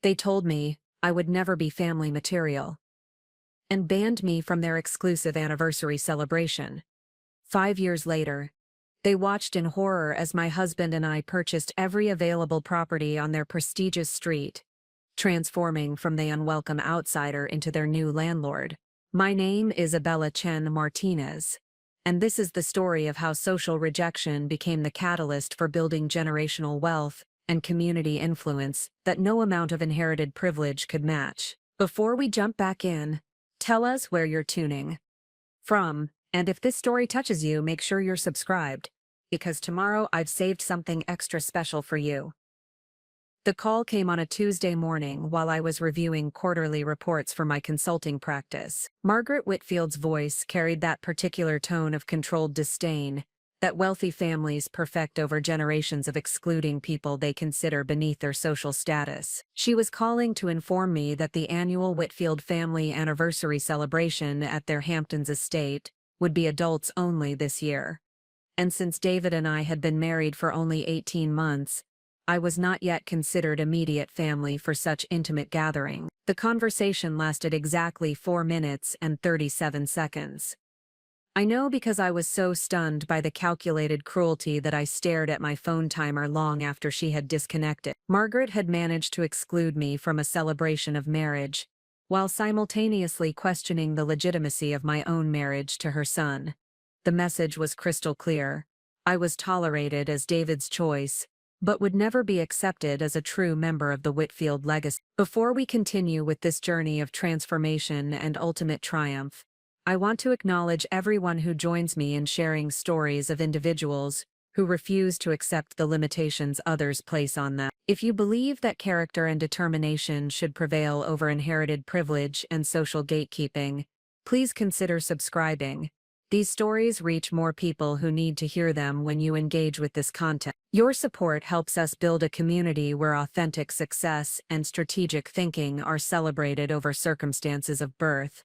They told me I would never be family material and banned me from their exclusive anniversary celebration. 5 years later, they watched in horror as my husband and I purchased every available property on their prestigious street, transforming from the unwelcome outsider into their new landlord. My name is Isabella Chen Martinez, and this is the story of how social rejection became the catalyst for building generational wealth and community influence that no amount of inherited privilege could match. Before we jump back in, tell us where you're tuning from, and if this story touches you, make sure you're subscribed, because tomorrow I've saved something extra special for you. The call came on a Tuesday morning while I was reviewing quarterly reports for my consulting practice. Margaret Whitfield's voice carried that particular tone of controlled disdain that wealthy families perfect over generations of excluding people they consider beneath their social status. She was calling to inform me that the annual Whitfield family anniversary celebration at their Hamptons estate would be adults only this year. And since David and I had been married for only 18 months, I was not yet considered immediate family for such intimate gathering. The conversation lasted exactly 4 minutes and 37 seconds. I know because I was so stunned by the calculated cruelty that I stared at my phone timer long after she had disconnected. Margaret had managed to exclude me from a celebration of marriage, while simultaneously questioning the legitimacy of my own marriage to her son. The message was crystal clear. I was tolerated as David's choice, but would never be accepted as a true member of the Whitfield legacy. Before we continue with this journey of transformation and ultimate triumph, I want to acknowledge everyone who joins me in sharing stories of individuals who refuse to accept the limitations others place on them. If you believe that character and determination should prevail over inherited privilege and social gatekeeping, please consider subscribing. These stories reach more people who need to hear them when you engage with this content. Your support helps us build a community where authentic success and strategic thinking are celebrated over circumstances of birth.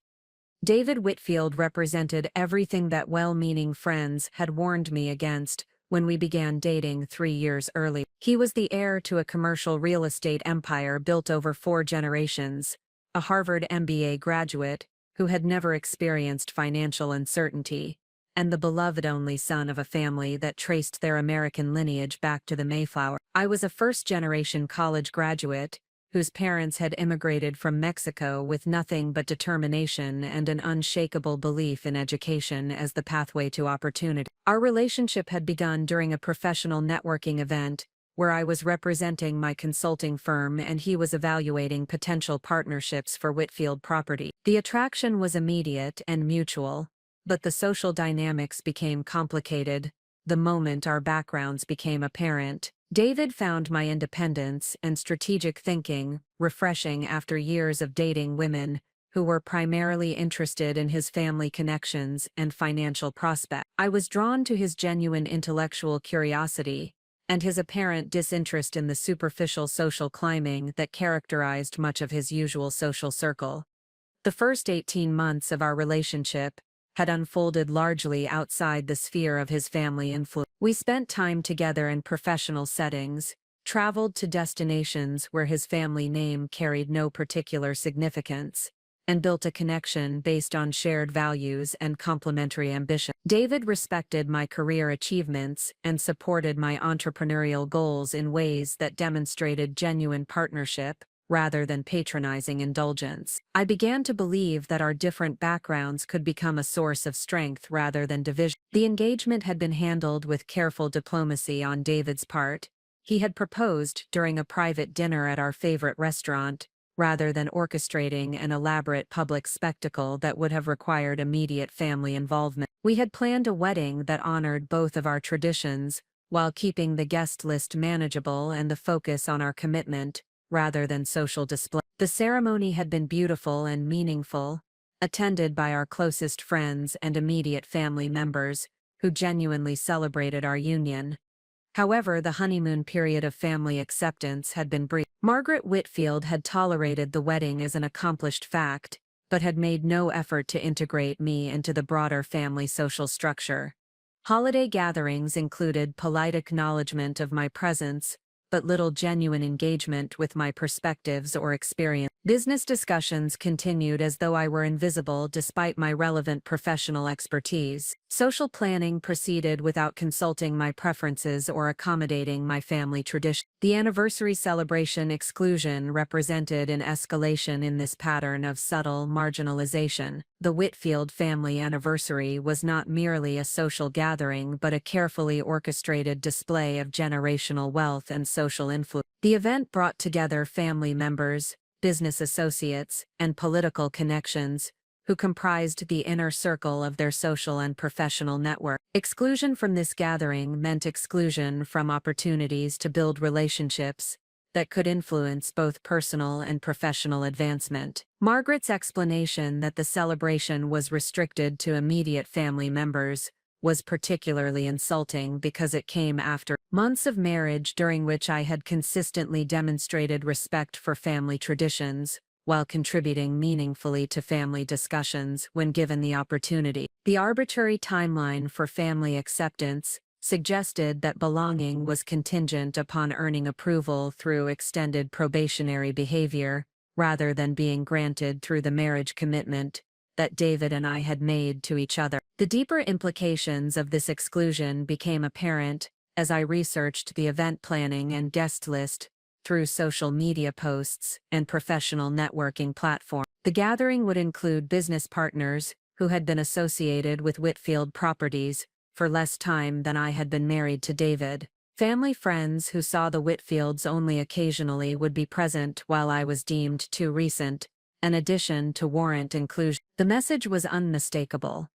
David Whitfield represented everything that well-meaning friends had warned me against when we began dating 3 years earlier. He was the heir to a commercial real estate empire built over 4 generations, a Harvard MBA graduate who had never experienced financial uncertainty, and the beloved only son of a family that traced their American lineage back to the Mayflower. I was a first-generation college graduate whose parents had immigrated from Mexico with nothing but determination and an unshakable belief in education as the pathway to opportunity. Our relationship had begun during a professional networking event where I was representing my consulting firm and he was evaluating potential partnerships for Whitfield property. The attraction was immediate and mutual, but the social dynamics became complicated the moment our backgrounds became apparent. David found my independence and strategic thinking refreshing after years of dating women who were primarily interested in his family connections and financial prospects. I was drawn to his genuine intellectual curiosity and his apparent disinterest in the superficial social climbing that characterized much of his usual social circle. The first 18 months of our relationship had unfolded largely outside the sphere of his family influence. We spent time together in professional settings, traveled to destinations where his family name carried no particular significance, and built a connection based on shared values and complementary ambition. David respected my career achievements and supported my entrepreneurial goals in ways that demonstrated genuine partnership rather than patronizing indulgence. I began to believe that our different backgrounds could become a source of strength rather than division. The engagement had been handled with careful diplomacy on David's part. He had proposed during a private dinner at our favorite restaurant, rather than orchestrating an elaborate public spectacle that would have required immediate family involvement. We had planned a wedding that honored both of our traditions, while keeping the guest list manageable and the focus on our commitment, rather than social display. The ceremony had been beautiful and meaningful, attended by our closest friends and immediate family members, who genuinely celebrated our union. However, the honeymoon period of family acceptance had been brief. Margaret Whitfield had tolerated the wedding as an accomplished fact, but had made no effort to integrate me into the broader family social structure. Holiday gatherings included polite acknowledgement of my presence, but little genuine engagement with my perspectives or experience. Business discussions continued as though I were invisible despite my relevant professional expertise. Social planning proceeded without consulting my preferences or accommodating my family tradition. The anniversary celebration exclusion represented an escalation in this pattern of subtle marginalization. The Whitfield family anniversary was not merely a social gathering but a carefully orchestrated display of generational wealth and social influence. The event brought together family members, business associates, and political connections, who comprised the inner circle of their social and professional network. Exclusion from this gathering meant exclusion from opportunities to build relationships that could influence both personal and professional advancement. Margaret's explanation that the celebration was restricted to immediate family members was particularly insulting because it came after months of marriage during which I had consistently demonstrated respect for family traditions, while contributing meaningfully to family discussions when given the opportunity. The arbitrary timeline for family acceptance suggested that belonging was contingent upon earning approval through extended probationary behavior, rather than being granted through the marriage commitment that David and I had made to each other. The deeper implications of this exclusion became apparent as I researched the event planning and guest list through social media posts and professional networking platforms. The gathering would include business partners who had been associated with Whitfield Properties for less time than I had been married to David. Family friends who saw the Whitfields only occasionally would be present while I was deemed too recent, an addition to warrant inclusion. The message was unmistakable.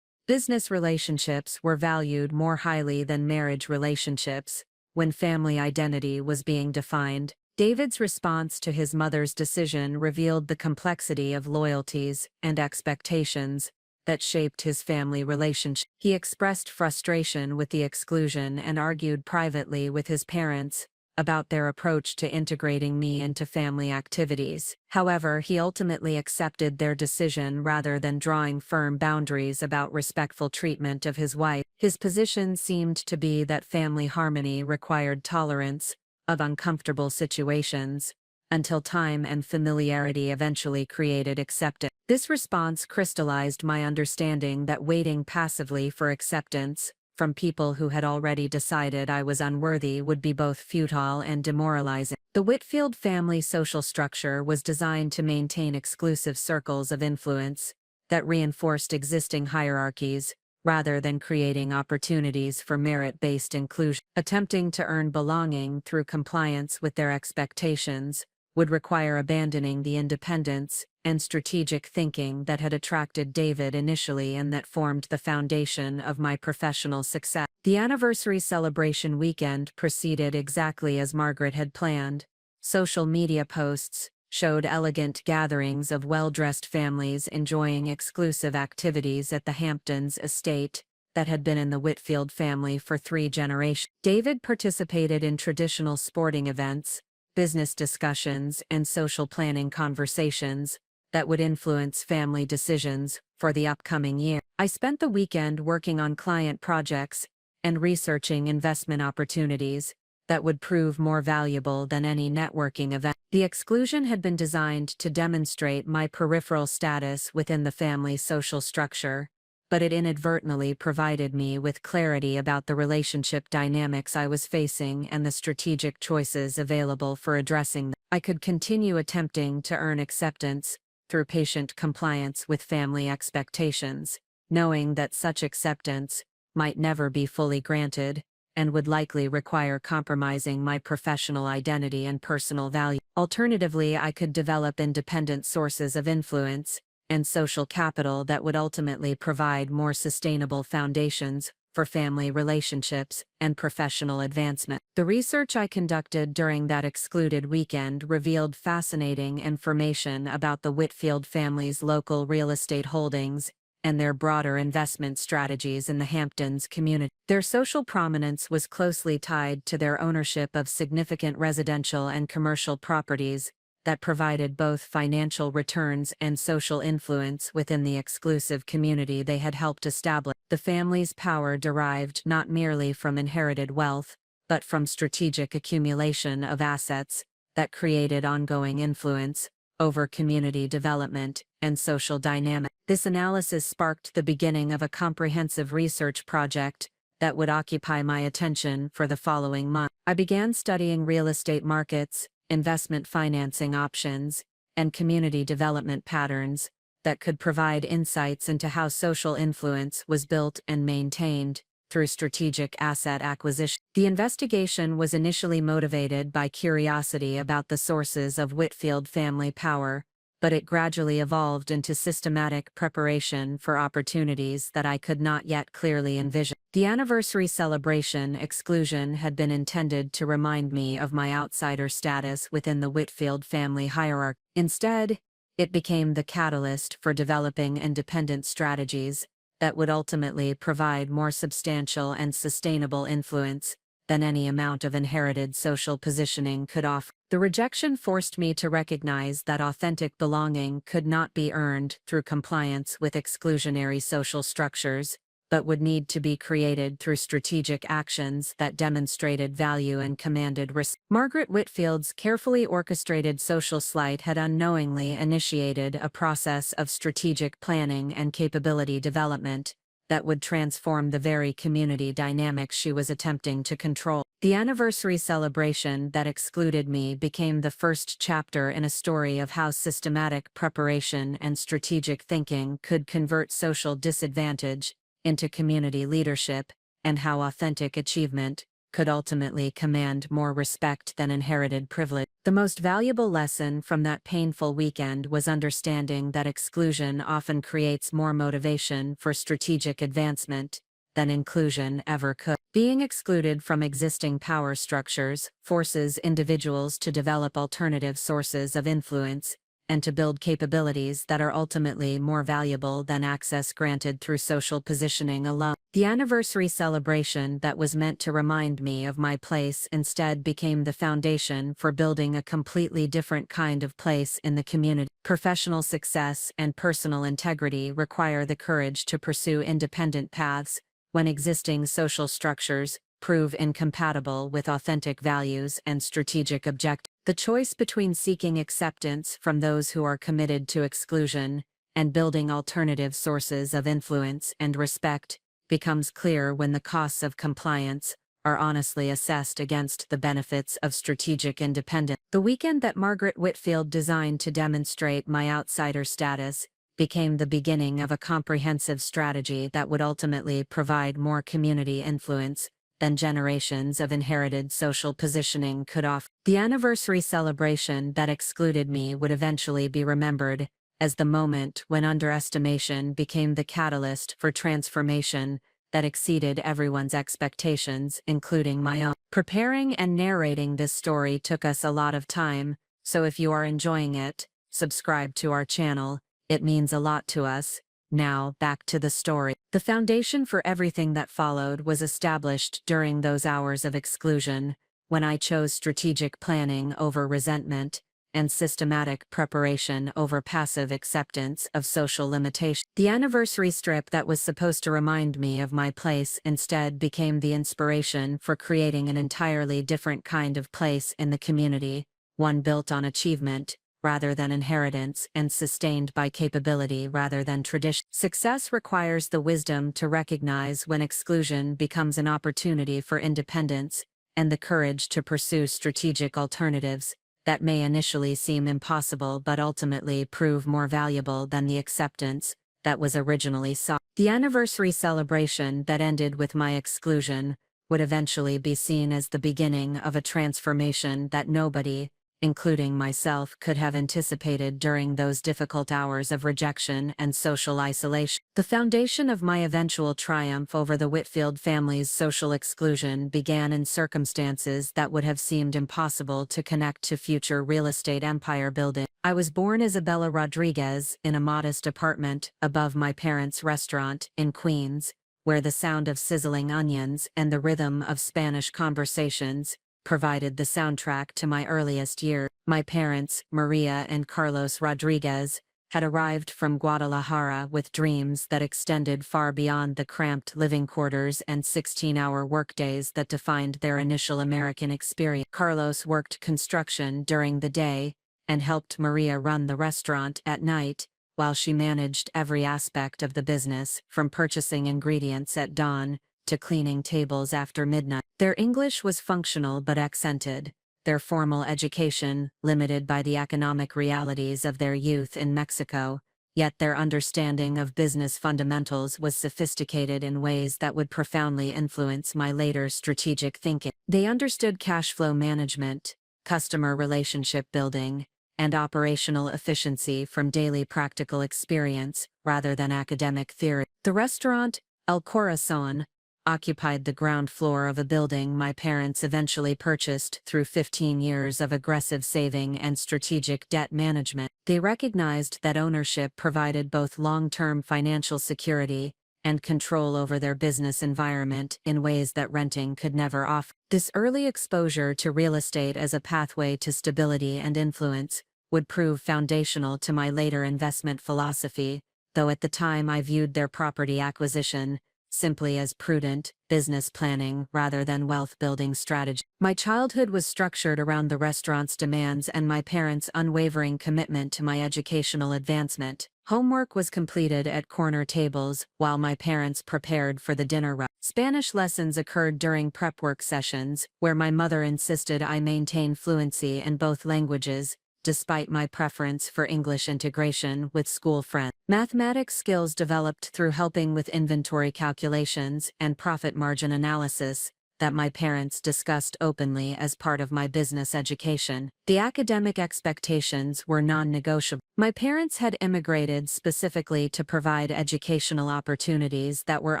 Business relationships were valued more highly than marriage relationships when family identity was being defined. David's response to his mother's decision revealed the complexity of loyalties and expectations that shaped his family relationship. He expressed frustration with the exclusion and argued privately with his parents about their approach to integrating me into family activities. However, he ultimately accepted their decision rather than drawing firm boundaries about respectful treatment of his wife. His position seemed to be that family harmony required tolerance of uncomfortable situations, until time and familiarity eventually created acceptance. This response crystallized my understanding that waiting passively for acceptance from people who had already decided I was unworthy would be both futile and demoralizing. The Whitfield family social structure was designed to maintain exclusive circles of influence that reinforced existing hierarchies, rather than creating opportunities for merit-based inclusion. Attempting to earn belonging through compliance with their expectations would require abandoning the independence and strategic thinking that had attracted David initially and that formed the foundation of my professional success. The anniversary celebration weekend proceeded exactly as Margaret had planned. Social media posts showed elegant gatherings of well-dressed families enjoying exclusive activities at the Hamptons estate that had been in the Whitfield family for 3 generations. David participated in traditional sporting events, business discussions, and social planning conversations that would influence family decisions for the upcoming year. I spent the weekend working on client projects and researching investment opportunities that would prove more valuable than any networking event. The exclusion had been designed to demonstrate my peripheral status within the family's social structure, but it inadvertently provided me with clarity about the relationship dynamics I was facing and the strategic choices available for addressing them. I could continue attempting to earn acceptance through patient compliance with family expectations, knowing that such acceptance might never be fully granted and would likely require compromising my professional identity and personal value. Alternatively, I could develop independent sources of influence and social capital that would ultimately provide more sustainable foundations for family relationships and professional advancement. The research I conducted during that excluded weekend revealed fascinating information about the Whitfield family's local real estate holdings and their broader investment strategies in the Hamptons community. Their social prominence was closely tied to their ownership of significant residential and commercial properties that provided both financial returns and social influence within the exclusive community they had helped establish. The family's power derived not merely from inherited wealth, but from strategic accumulation of assets that created ongoing influence over community development and social dynamics. This analysis sparked the beginning of a comprehensive research project that would occupy my attention for the following month. I began studying real estate markets, investment financing options, and community development patterns that could provide insights into how social influence was built and maintained through strategic asset acquisition. The investigation was initially motivated by curiosity about the sources of Whitfield family power, but it gradually evolved into systematic preparation for opportunities that I could not yet clearly envision. The anniversary celebration exclusion had been intended to remind me of my outsider status within the Whitfield family hierarchy. Instead, it became the catalyst for developing independent strategies that would ultimately provide more substantial and sustainable influence than any amount of inherited social positioning could offer. The rejection forced me to recognize that authentic belonging could not be earned through compliance with exclusionary social structures, but would need to be created through strategic actions that demonstrated value and commanded respect. Margaret Whitfield's carefully orchestrated social slight had unknowingly initiated a process of strategic planning and capability development that would transform the very community dynamics she was attempting to control. The anniversary celebration that excluded me became the first chapter in a story of how systematic preparation and strategic thinking could convert social disadvantage into community leadership, and how authentic achievement could ultimately command more respect than inherited privilege. The most valuable lesson from that painful weekend was understanding that exclusion often creates more motivation for strategic advancement than inclusion ever could. Being excluded from existing power structures forces individuals to develop alternative sources of influence and to build capabilities that are ultimately more valuable than access granted through social positioning alone. The anniversary celebration that was meant to remind me of my place instead became the foundation for building a completely different kind of place in the community. Professional success and personal integrity require the courage to pursue independent paths when existing social structures prove incompatible with authentic values and strategic objectives. The choice between seeking acceptance from those who are committed to exclusion and building alternative sources of influence and respect becomes clear when the costs of compliance are honestly assessed against the benefits of strategic independence. The weekend that Margaret Whitfield designed to demonstrate my outsider status became the beginning of a comprehensive strategy that would ultimately provide more community influence than generations of inherited social positioning could offer. The anniversary celebration that excluded me would eventually be remembered as the moment when underestimation became the catalyst for transformation that exceeded everyone's expectations, including my own. Preparing and narrating this story took us a lot of time, so if you are enjoying it, subscribe to our channel. It means a lot to us. Now, back to the story. The foundation for everything that followed was established during those hours of exclusion, when I chose strategic planning over resentment and systematic preparation over passive acceptance of social limitation. The anniversary strip that was supposed to remind me of my place instead became the inspiration for creating an entirely different kind of place in the community, one built on achievement rather than inheritance and sustained by capability rather than tradition. Success requires the wisdom to recognize when exclusion becomes an opportunity for independence, and the courage to pursue strategic alternatives that may initially seem impossible but ultimately prove more valuable than the acceptance that was originally sought. The anniversary celebration that ended with my exclusion would eventually be seen as the beginning of a transformation that nobody, including myself, could have anticipated during those difficult hours of rejection and social isolation. The foundation of my eventual triumph over the Whitfield family's social exclusion began in circumstances that would have seemed impossible to connect to future real estate empire building. I was born Isabella Rodriguez in a modest apartment above my parents' restaurant in Queens, where the sound of sizzling onions and the rhythm of Spanish conversations provided the soundtrack to my earliest years. My parents, Maria and Carlos Rodriguez, had arrived from Guadalajara with dreams that extended far beyond the cramped living quarters and 16-hour workdays that defined their initial American experience. Carlos worked construction during the day and helped Maria run the restaurant at night, while she managed every aspect of the business, from purchasing ingredients at dawn to cleaning tables after midnight. Their English was functional but accented, their formal education limited by the economic realities of their youth in Mexico, yet their understanding of business fundamentals was sophisticated in ways that would profoundly influence my later strategic thinking. They understood cash flow management, customer relationship building, and operational efficiency from daily practical experience rather than academic theory. The restaurant, El Corazon, occupied the ground floor of a building my parents eventually purchased through 15 years of aggressive saving and strategic debt management. They recognized that ownership provided both long-term financial security and control over their business environment in ways that renting could never offer. This early exposure to real estate as a pathway to stability and influence would prove foundational to my later investment philosophy, though at the time I viewed their property acquisition simply as prudent business planning rather than wealth-building strategy. My childhood was structured around the restaurant's demands and my parents' unwavering commitment to my educational advancement. Homework was completed at corner tables while my parents prepared for the dinner rush. Spanish lessons occurred during prep work sessions, where my mother insisted I maintain fluency in both languages, despite my preference for English integration with school friends. Mathematics skills developed through helping with inventory calculations and profit margin analysis that my parents discussed openly as part of my business education. The academic expectations were non-negotiable. My parents had immigrated specifically to provide educational opportunities that were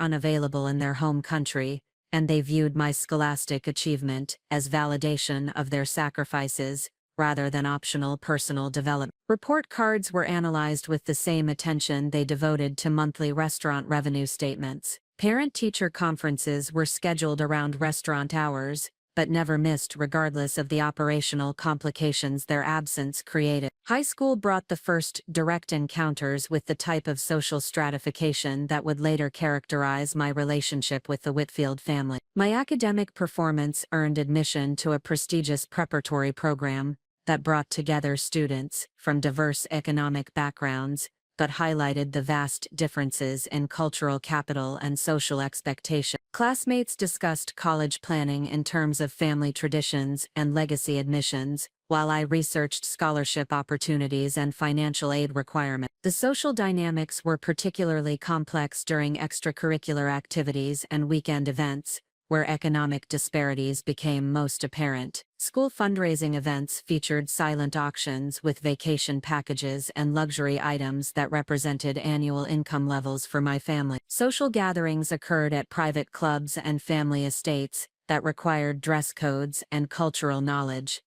unavailable in their home country, and they viewed my scholastic achievement as validation of their sacrifices, rather than optional personal development. Report cards were analyzed with the same attention they devoted to monthly restaurant revenue statements. Parent-teacher conferences were scheduled around restaurant hours, but never missed regardless of the operational complications their absence created. High school brought the first direct encounters with the type of social stratification that would later characterize my relationship with the Whitfield family. My academic performance earned admission to a prestigious preparatory program that brought together students from diverse economic backgrounds, but highlighted the vast differences in cultural capital and social expectation. Classmates discussed college planning in terms of family traditions and legacy admissions, while I researched scholarship opportunities and financial aid requirements. The social dynamics were particularly complex during extracurricular activities and weekend events, where economic disparities became most apparent. School fundraising events featured silent auctions with vacation packages and luxury items that represented annual income levels for my family. Social gatherings occurred at private clubs and family estates that required dress codes and cultural knowledge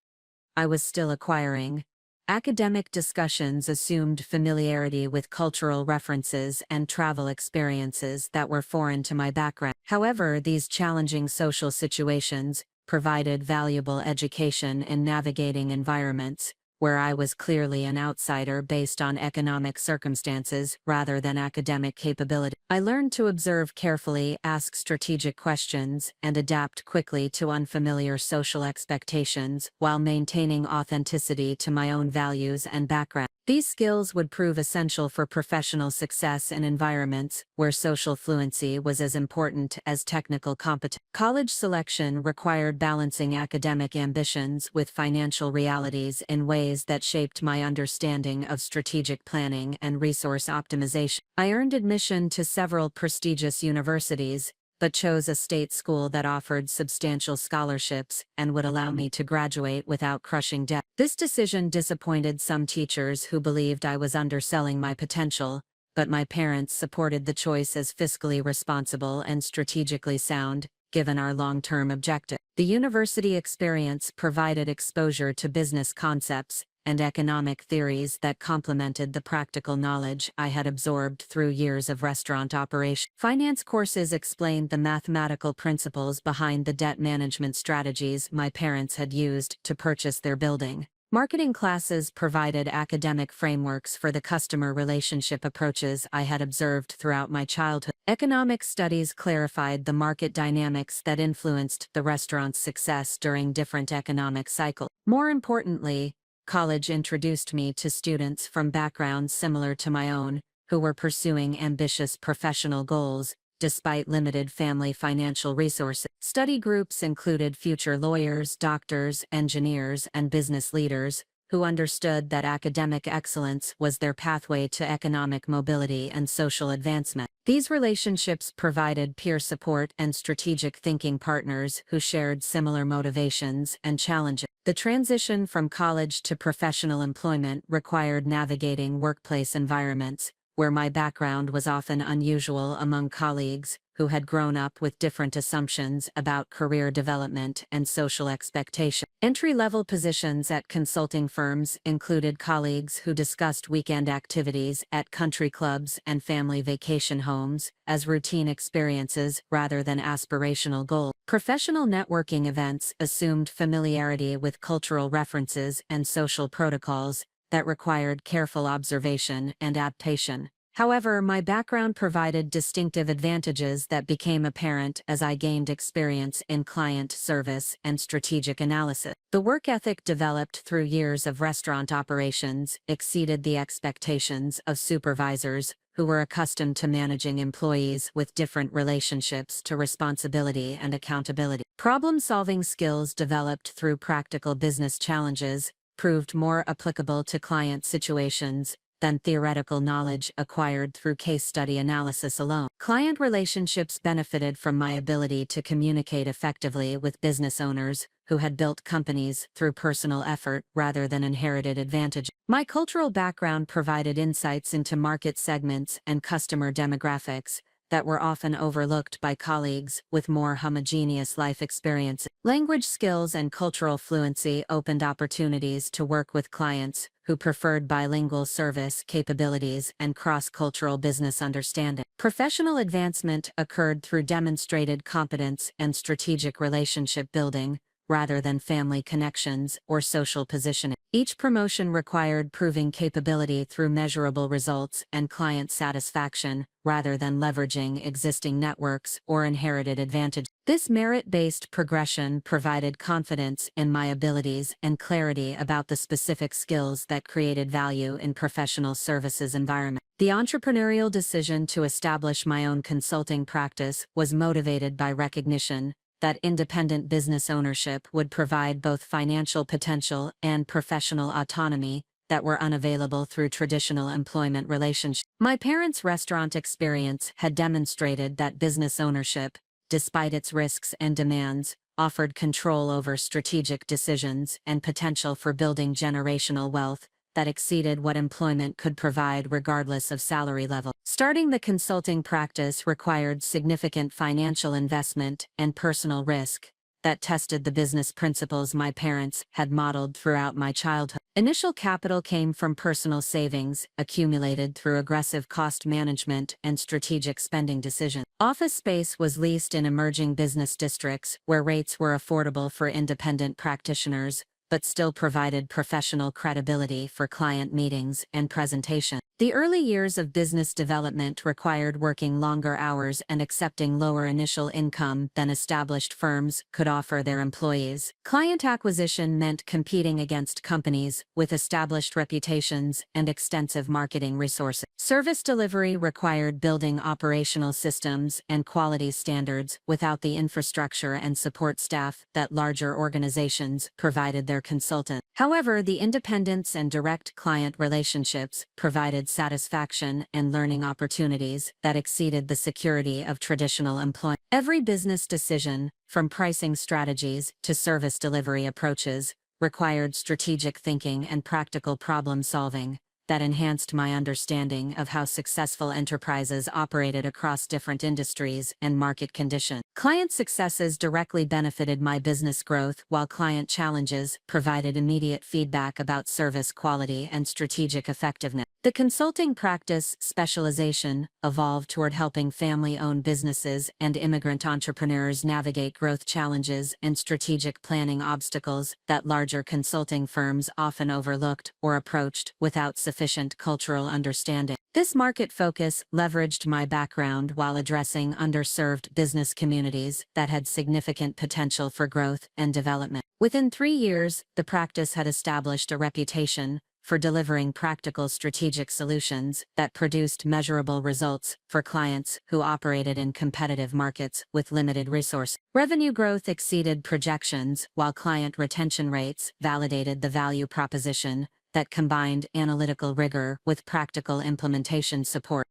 I was still acquiring. Academic discussions assumed familiarity with cultural references and travel experiences that were foreign to my background. However, these challenging social situations provided valuable education in navigating environments where I was clearly an outsider based on economic circumstances rather than academic capability. I learned to observe carefully, ask strategic questions, and adapt quickly to unfamiliar social expectations while maintaining authenticity to my own values and background. These skills would prove essential for professional success in environments where social fluency was as important as technical competence. College selection required balancing academic ambitions with financial realities in ways that shaped my understanding of strategic planning and resource optimization. I earned admission to several prestigious universities, but chose a state school that offered substantial scholarships and would allow me to graduate without crushing debt. This decision disappointed some teachers who believed I was underselling my potential, but my parents supported the choice as fiscally responsible and strategically sound, given our long-term objective. The university experience provided exposure to business concepts and economic theories that complemented the practical knowledge I had absorbed through years of restaurant operation. Finance courses explained the mathematical principles behind the debt management strategies my parents had used to purchase their building, Marketing classes provided academic frameworks for the customer relationship approaches I had observed throughout my childhood. Economic studies clarified the market dynamics that influenced the restaurant's success during different economic cycles. More importantly, college introduced me to students from backgrounds similar to my own, who were pursuing ambitious professional goals, despite limited family financial resources. Study groups included future lawyers, doctors, engineers, and business leaders, who understood that academic excellence was their pathway to economic mobility and social advancement. These relationships provided peer support and strategic thinking partners who shared similar motivations and challenges. The transition from college to professional employment required navigating workplace environments, where my background was often unusual among colleagues who had grown up with different assumptions about career development and social expectations. Entry-level positions at consulting firms included colleagues who discussed weekend activities at country clubs and family vacation homes as routine experiences rather than aspirational goals. Professional networking events assumed familiarity with cultural references and social protocols that required careful observation and adaptation. However, my background provided distinctive advantages that became apparent as I gained experience in client service and strategic analysis. The work ethic developed through years of restaurant operations exceeded the expectations of supervisors who were accustomed to managing employees with different relationships to responsibility and accountability. Problem-solving skills developed through practical business challenges proved more applicable to client situations than theoretical knowledge acquired through case study analysis alone. Client relationships benefited from my ability to communicate effectively with business owners who had built companies through personal effort rather than inherited advantage. My cultural background provided insights into market segments and customer demographics that were often overlooked by colleagues with more homogeneous life experiences. Language skills and cultural fluency opened opportunities to work with clients who preferred bilingual service capabilities and cross-cultural business understanding. Professional advancement occurred through demonstrated competence and strategic relationship building, rather than family connections or social positioning. Each promotion required proving capability through measurable results and client satisfaction, rather than leveraging existing networks or inherited advantage. This merit-based progression provided confidence in my abilities and clarity about the specific skills that created value in professional services environment. The entrepreneurial decision to establish my own consulting practice was motivated by recognition that independent business ownership would provide both financial potential and professional autonomy that were unavailable through traditional employment relationships. My parents' restaurant experience had demonstrated that business ownership, despite its risks and demands, offered control over strategic decisions and potential for building generational wealth that exceeded what employment could provide regardless of salary level. Starting the consulting practice required significant financial investment and personal risk that tested the business principles my parents had modeled throughout my childhood. Initial capital came from personal savings, accumulated through aggressive cost management and strategic spending decisions. Office space was leased in emerging business districts where rates were affordable for independent practitioners, but still provided professional credibility for client meetings and presentation. The early years of business development required working longer hours and accepting lower initial income than established firms could offer their employees. Client acquisition meant competing against companies with established reputations and extensive marketing resources. Service delivery required building operational systems and quality standards without the infrastructure and support staff that larger organizations provided their consultants. However, the independence and direct client relationships provided satisfaction and learning opportunities that exceeded the security of traditional employment. Every business decision, from pricing strategies to service delivery approaches, required strategic thinking and practical problem solving that enhanced my understanding of how successful enterprises operated across different industries and market conditions. Client successes directly benefited my business growth, while client challenges provided immediate feedback about service quality and strategic effectiveness. The consulting practice specialization evolved toward helping family-owned businesses and immigrant entrepreneurs navigate growth challenges and strategic planning obstacles that larger consulting firms often overlooked or approached without sufficient cultural understanding. This market focus leveraged my background while addressing underserved business communities that had significant potential for growth and development. Within 3 years, the practice had established a reputation for delivering practical strategic solutions that produced measurable results for clients who operated in competitive markets with limited resources. Revenue growth exceeded projections, while client retention rates validated the value proposition that combined analytical rigor with practical implementation support.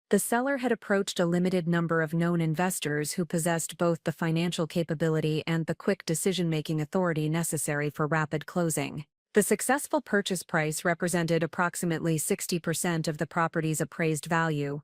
The seller had approached a limited number of known investors who possessed both the financial capability and the quick decision-making authority necessary for rapid closing. The successful purchase price represented approximately 60% of the property's appraised value,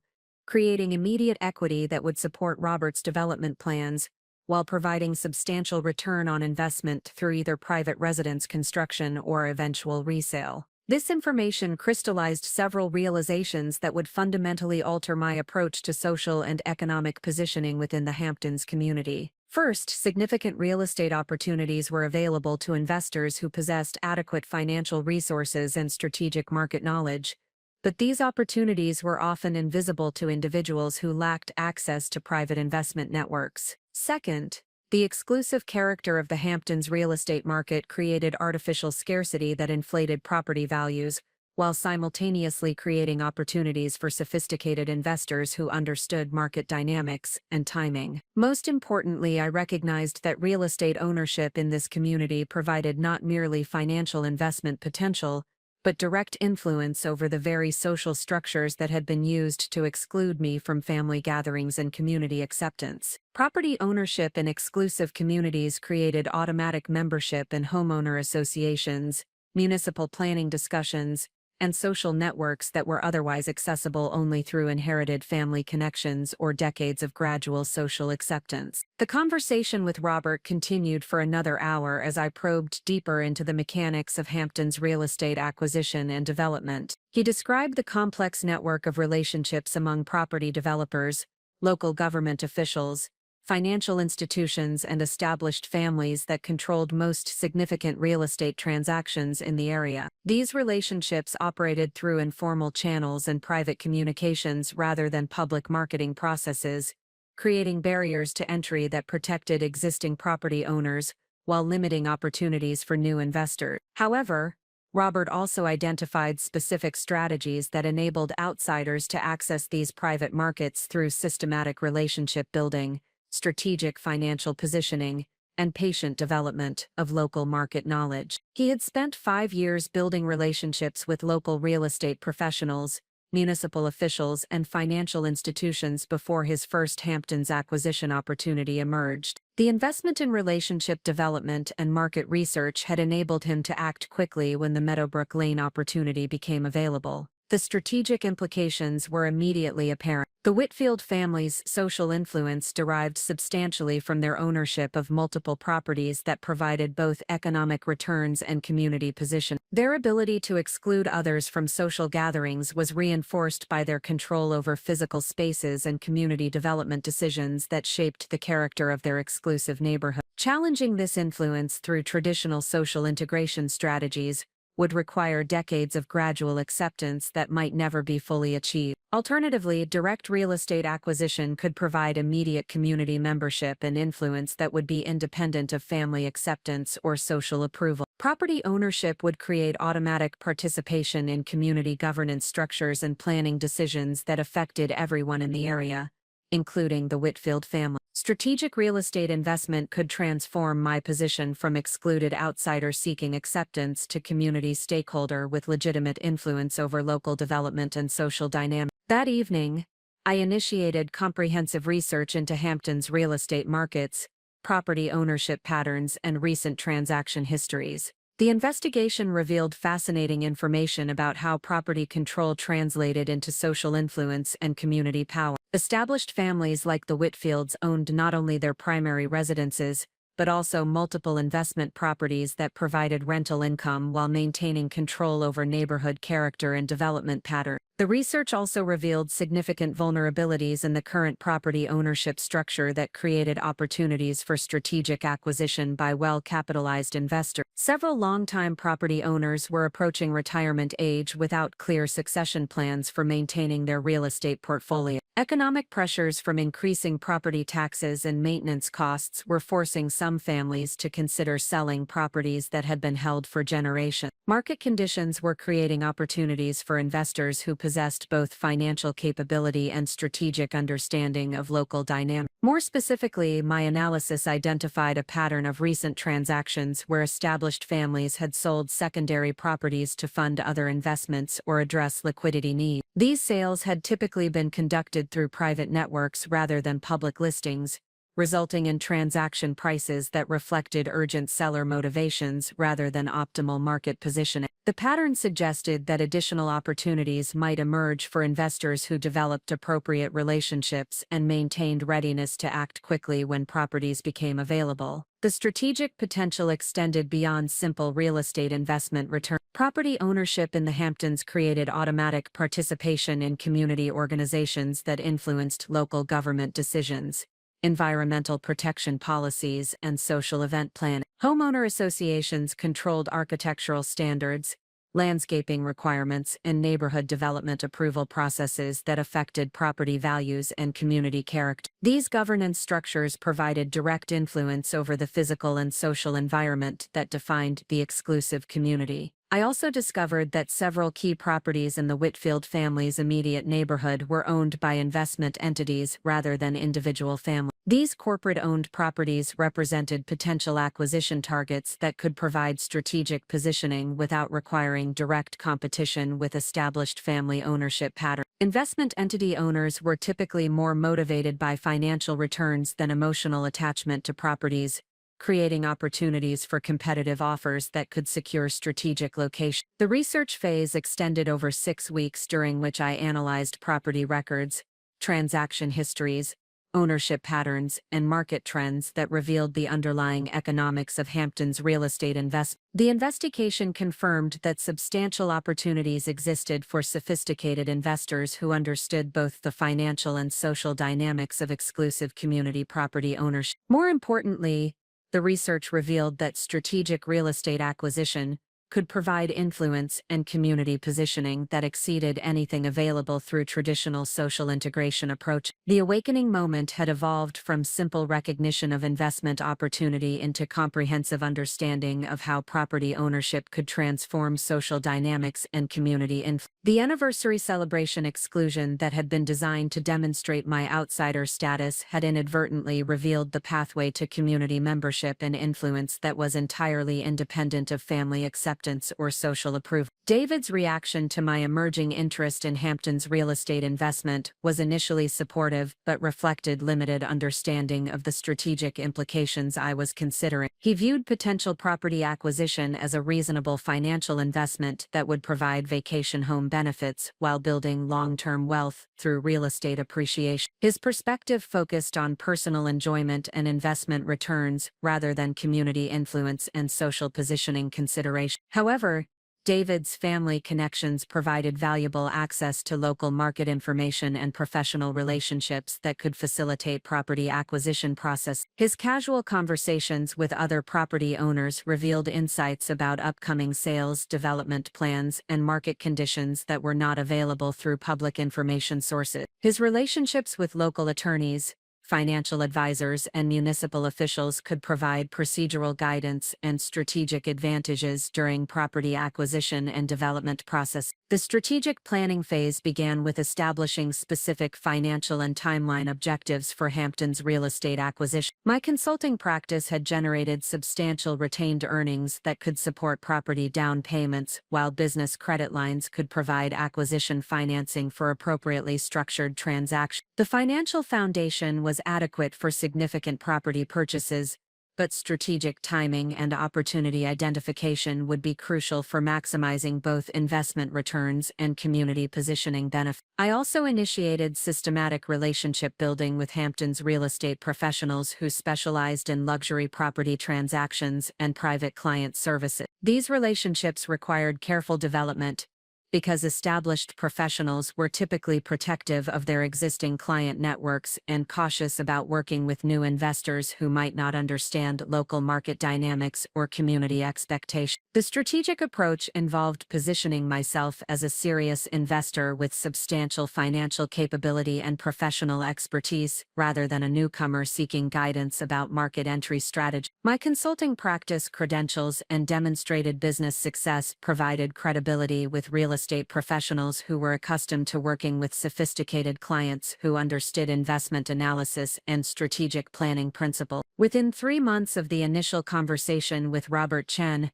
creating immediate equity that would support Robert's development plans, while providing substantial return on investment through either private residence construction or eventual resale. This information crystallized several realizations that would fundamentally alter my approach to social and economic positioning within the Hamptons community. First, significant real estate opportunities were available to investors who possessed adequate financial resources and strategic market knowledge, but these opportunities were often invisible to individuals who lacked access to private investment networks. Second, the exclusive character of the Hamptons real estate market created artificial scarcity that inflated property values, while simultaneously creating opportunities for sophisticated investors who understood market dynamics and timing. Most importantly, I recognized that real estate ownership in this community provided not merely financial investment potential, but direct influence over the very social structures that had been used to exclude me from family gatherings and community acceptance. Property ownership in exclusive communities created automatic membership in homeowner associations, municipal planning discussions, and social networks that were otherwise accessible only through inherited family connections or decades of gradual social acceptance. The conversation with Robert continued for another hour as I probed deeper into the mechanics of Hampton's real estate acquisition and development. He described the complex network of relationships among property developers, local government officials, financial institutions, and established families that controlled most significant real estate transactions in the area. These relationships operated through informal channels and private communications rather than public marketing processes, creating barriers to entry that protected existing property owners while limiting opportunities for new investors. However, Robert also identified specific strategies that enabled outsiders to access these private markets through systematic relationship building, strategic financial positioning, and patient development of local market knowledge. He had spent 5 years building relationships with local real estate professionals, municipal officials, and financial institutions before his first Hamptons acquisition opportunity emerged. The investment in relationship development and market research had enabled him to act quickly when the Meadowbrook Lane opportunity became available. The strategic implications were immediately apparent. The Whitfield family's social influence derived substantially from their ownership of multiple properties that provided both economic returns and community position. Their ability to exclude others from social gatherings was reinforced by their control over physical spaces and community development decisions that shaped the character of their exclusive neighborhood. Challenging this influence through traditional social integration strategies would require decades of gradual acceptance that might never be fully achieved. Alternatively, direct real estate acquisition could provide immediate community membership and influence that would be independent of family acceptance or social approval. Property ownership would create automatic participation in community governance structures and planning decisions that affected everyone in the area, including the Whitfield family. Strategic real estate investment could transform my position from excluded outsider seeking acceptance to community stakeholder with legitimate influence over local development and social dynamics. That evening, I initiated comprehensive research into Hampton's real estate markets, property ownership patterns, and recent transaction histories. The investigation revealed fascinating information about how property control translated into social influence and community power. Established families like the Whitfields owned not only their primary residences, but also multiple investment properties that provided rental income while maintaining control over neighborhood character and development patterns. The research also revealed significant vulnerabilities in the current property ownership structure that created opportunities for strategic acquisition by well-capitalized investors. Several longtime property owners were approaching retirement age without clear succession plans for maintaining their real estate portfolio. Economic pressures from increasing property taxes and maintenance costs were forcing some families to consider selling properties that had been held for generations. Market conditions were creating opportunities for investors who possessed both financial capability and strategic understanding of local dynamics. More specifically, my analysis identified a pattern of recent transactions where established families had sold secondary properties to fund other investments or address liquidity needs. These sales had typically been conducted through private networks rather than public listings, resulting in transaction prices that reflected urgent seller motivations rather than optimal market positioning. The pattern suggested that additional opportunities might emerge for investors who developed appropriate relationships and maintained readiness to act quickly when properties became available. The strategic potential extended beyond simple real estate investment return. Property ownership in the Hamptons created automatic participation in community organizations that influenced local government decisions, environmental protection policies, and social event planning. Homeowner associations controlled architectural standards, landscaping requirements, and neighborhood development approval processes that affected property values and community character. These governance structures provided direct influence over the physical and social environment that defined the exclusive community. I also discovered that several key properties in the Whitfield family's immediate neighborhood were owned by investment entities rather than individual families. These corporate-owned properties represented potential acquisition targets that could provide strategic positioning without requiring direct competition with established family ownership patterns. Investment entity owners were typically more motivated by financial returns than emotional attachment to properties, creating opportunities for competitive offers that could secure strategic location. The research phase extended over 6 weeks, during which I analyzed property records, transaction histories, ownership patterns, and market trends that revealed the underlying economics of Hampton's real estate investment. The investigation confirmed that substantial opportunities existed for sophisticated investors who understood both the financial and social dynamics of exclusive community property ownership. More importantly, the research revealed that strategic real estate acquisition could provide influence and community positioning that exceeded anything available through traditional social integration approach. The awakening moment had evolved from simple recognition of investment opportunity into comprehensive understanding of how property ownership could transform social dynamics and community influence. The anniversary celebration exclusion that had been designed to demonstrate my outsider status had inadvertently revealed the pathway to community membership and influence that was entirely independent of family acceptance or social approval. David's reaction to my emerging interest in Hampton's real estate investment was initially supportive but reflected limited understanding of the strategic implications I was considering. He viewed potential property acquisition as a reasonable financial investment that would provide vacation home benefits while building long-term wealth through real estate appreciation. His perspective focused on personal enjoyment and investment returns rather than community influence and social positioning consideration. However, David's family connections provided valuable access to local market information and professional relationships that could facilitate property acquisition process. His casual conversations with other property owners revealed insights about upcoming sales, development plans, and market conditions that were not available through public information sources. His relationships with local attorneys, financial advisors, and municipal officials could provide procedural guidance and strategic advantages during property acquisition and development process. The strategic planning phase began with establishing specific financial and timeline objectives for Hampton's real estate acquisition. My consulting practice had generated substantial retained earnings that could support property down payments, while business credit lines could provide acquisition financing for appropriately structured transactions. The financial foundation was adequate for significant property purchases, but strategic timing and opportunity identification would be crucial for maximizing both investment returns and community positioning benefits. I also initiated systematic relationship building with Hampton's real estate professionals who specialized in luxury property transactions and private client services. These relationships required careful development, because established professionals were typically protective of their existing client networks and cautious about working with new investors who might not understand local market dynamics or community expectations. The strategic approach involved positioning myself as a serious investor with substantial financial capability and professional expertise, rather than a newcomer seeking guidance about market entry strategy. My consulting practice credentials and demonstrated business success provided credibility with real estate professionals who were accustomed to working with sophisticated clients who understood investment analysis and strategic planning principles. Within 3 months of the initial conversation with Robert Chen,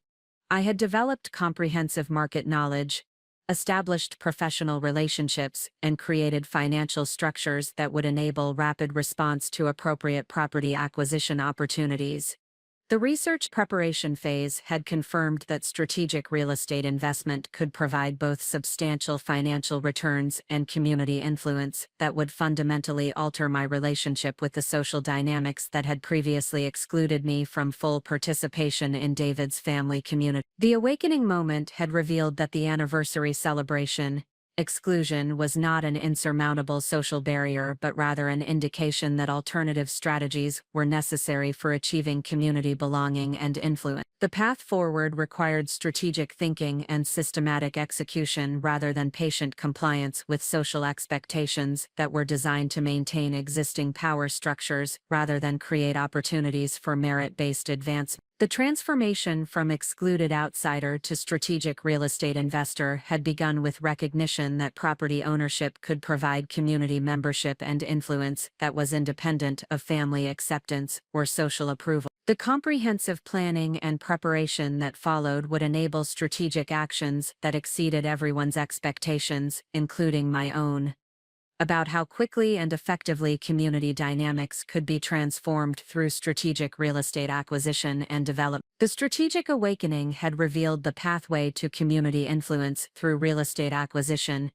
I had developed comprehensive market knowledge, established professional relationships, and created financial structures that would enable rapid response to appropriate property acquisition opportunities. The research preparation phase had confirmed that strategic real estate investment could provide both substantial financial returns and community influence that would fundamentally alter my relationship with the social dynamics that had previously excluded me from full participation in David's family community. The awakening moment had revealed that the anniversary celebration exclusion was not an insurmountable social barrier but rather an indication that alternative strategies were necessary for achieving community belonging and influence. The path forward required strategic thinking and systematic execution rather than patient compliance with social expectations that were designed to maintain existing power structures rather than create opportunities for merit-based advancement. The transformation from excluded outsider to strategic real estate investor had begun with recognition that property ownership could provide community membership and influence that was independent of family acceptance or social approval. The comprehensive planning and preparation that followed would enable strategic actions that exceeded everyone's expectations, including my own, about how quickly and effectively community dynamics could be transformed through strategic real estate acquisition and development. The strategic awakening had revealed the pathway to community influence through real estate acquisition,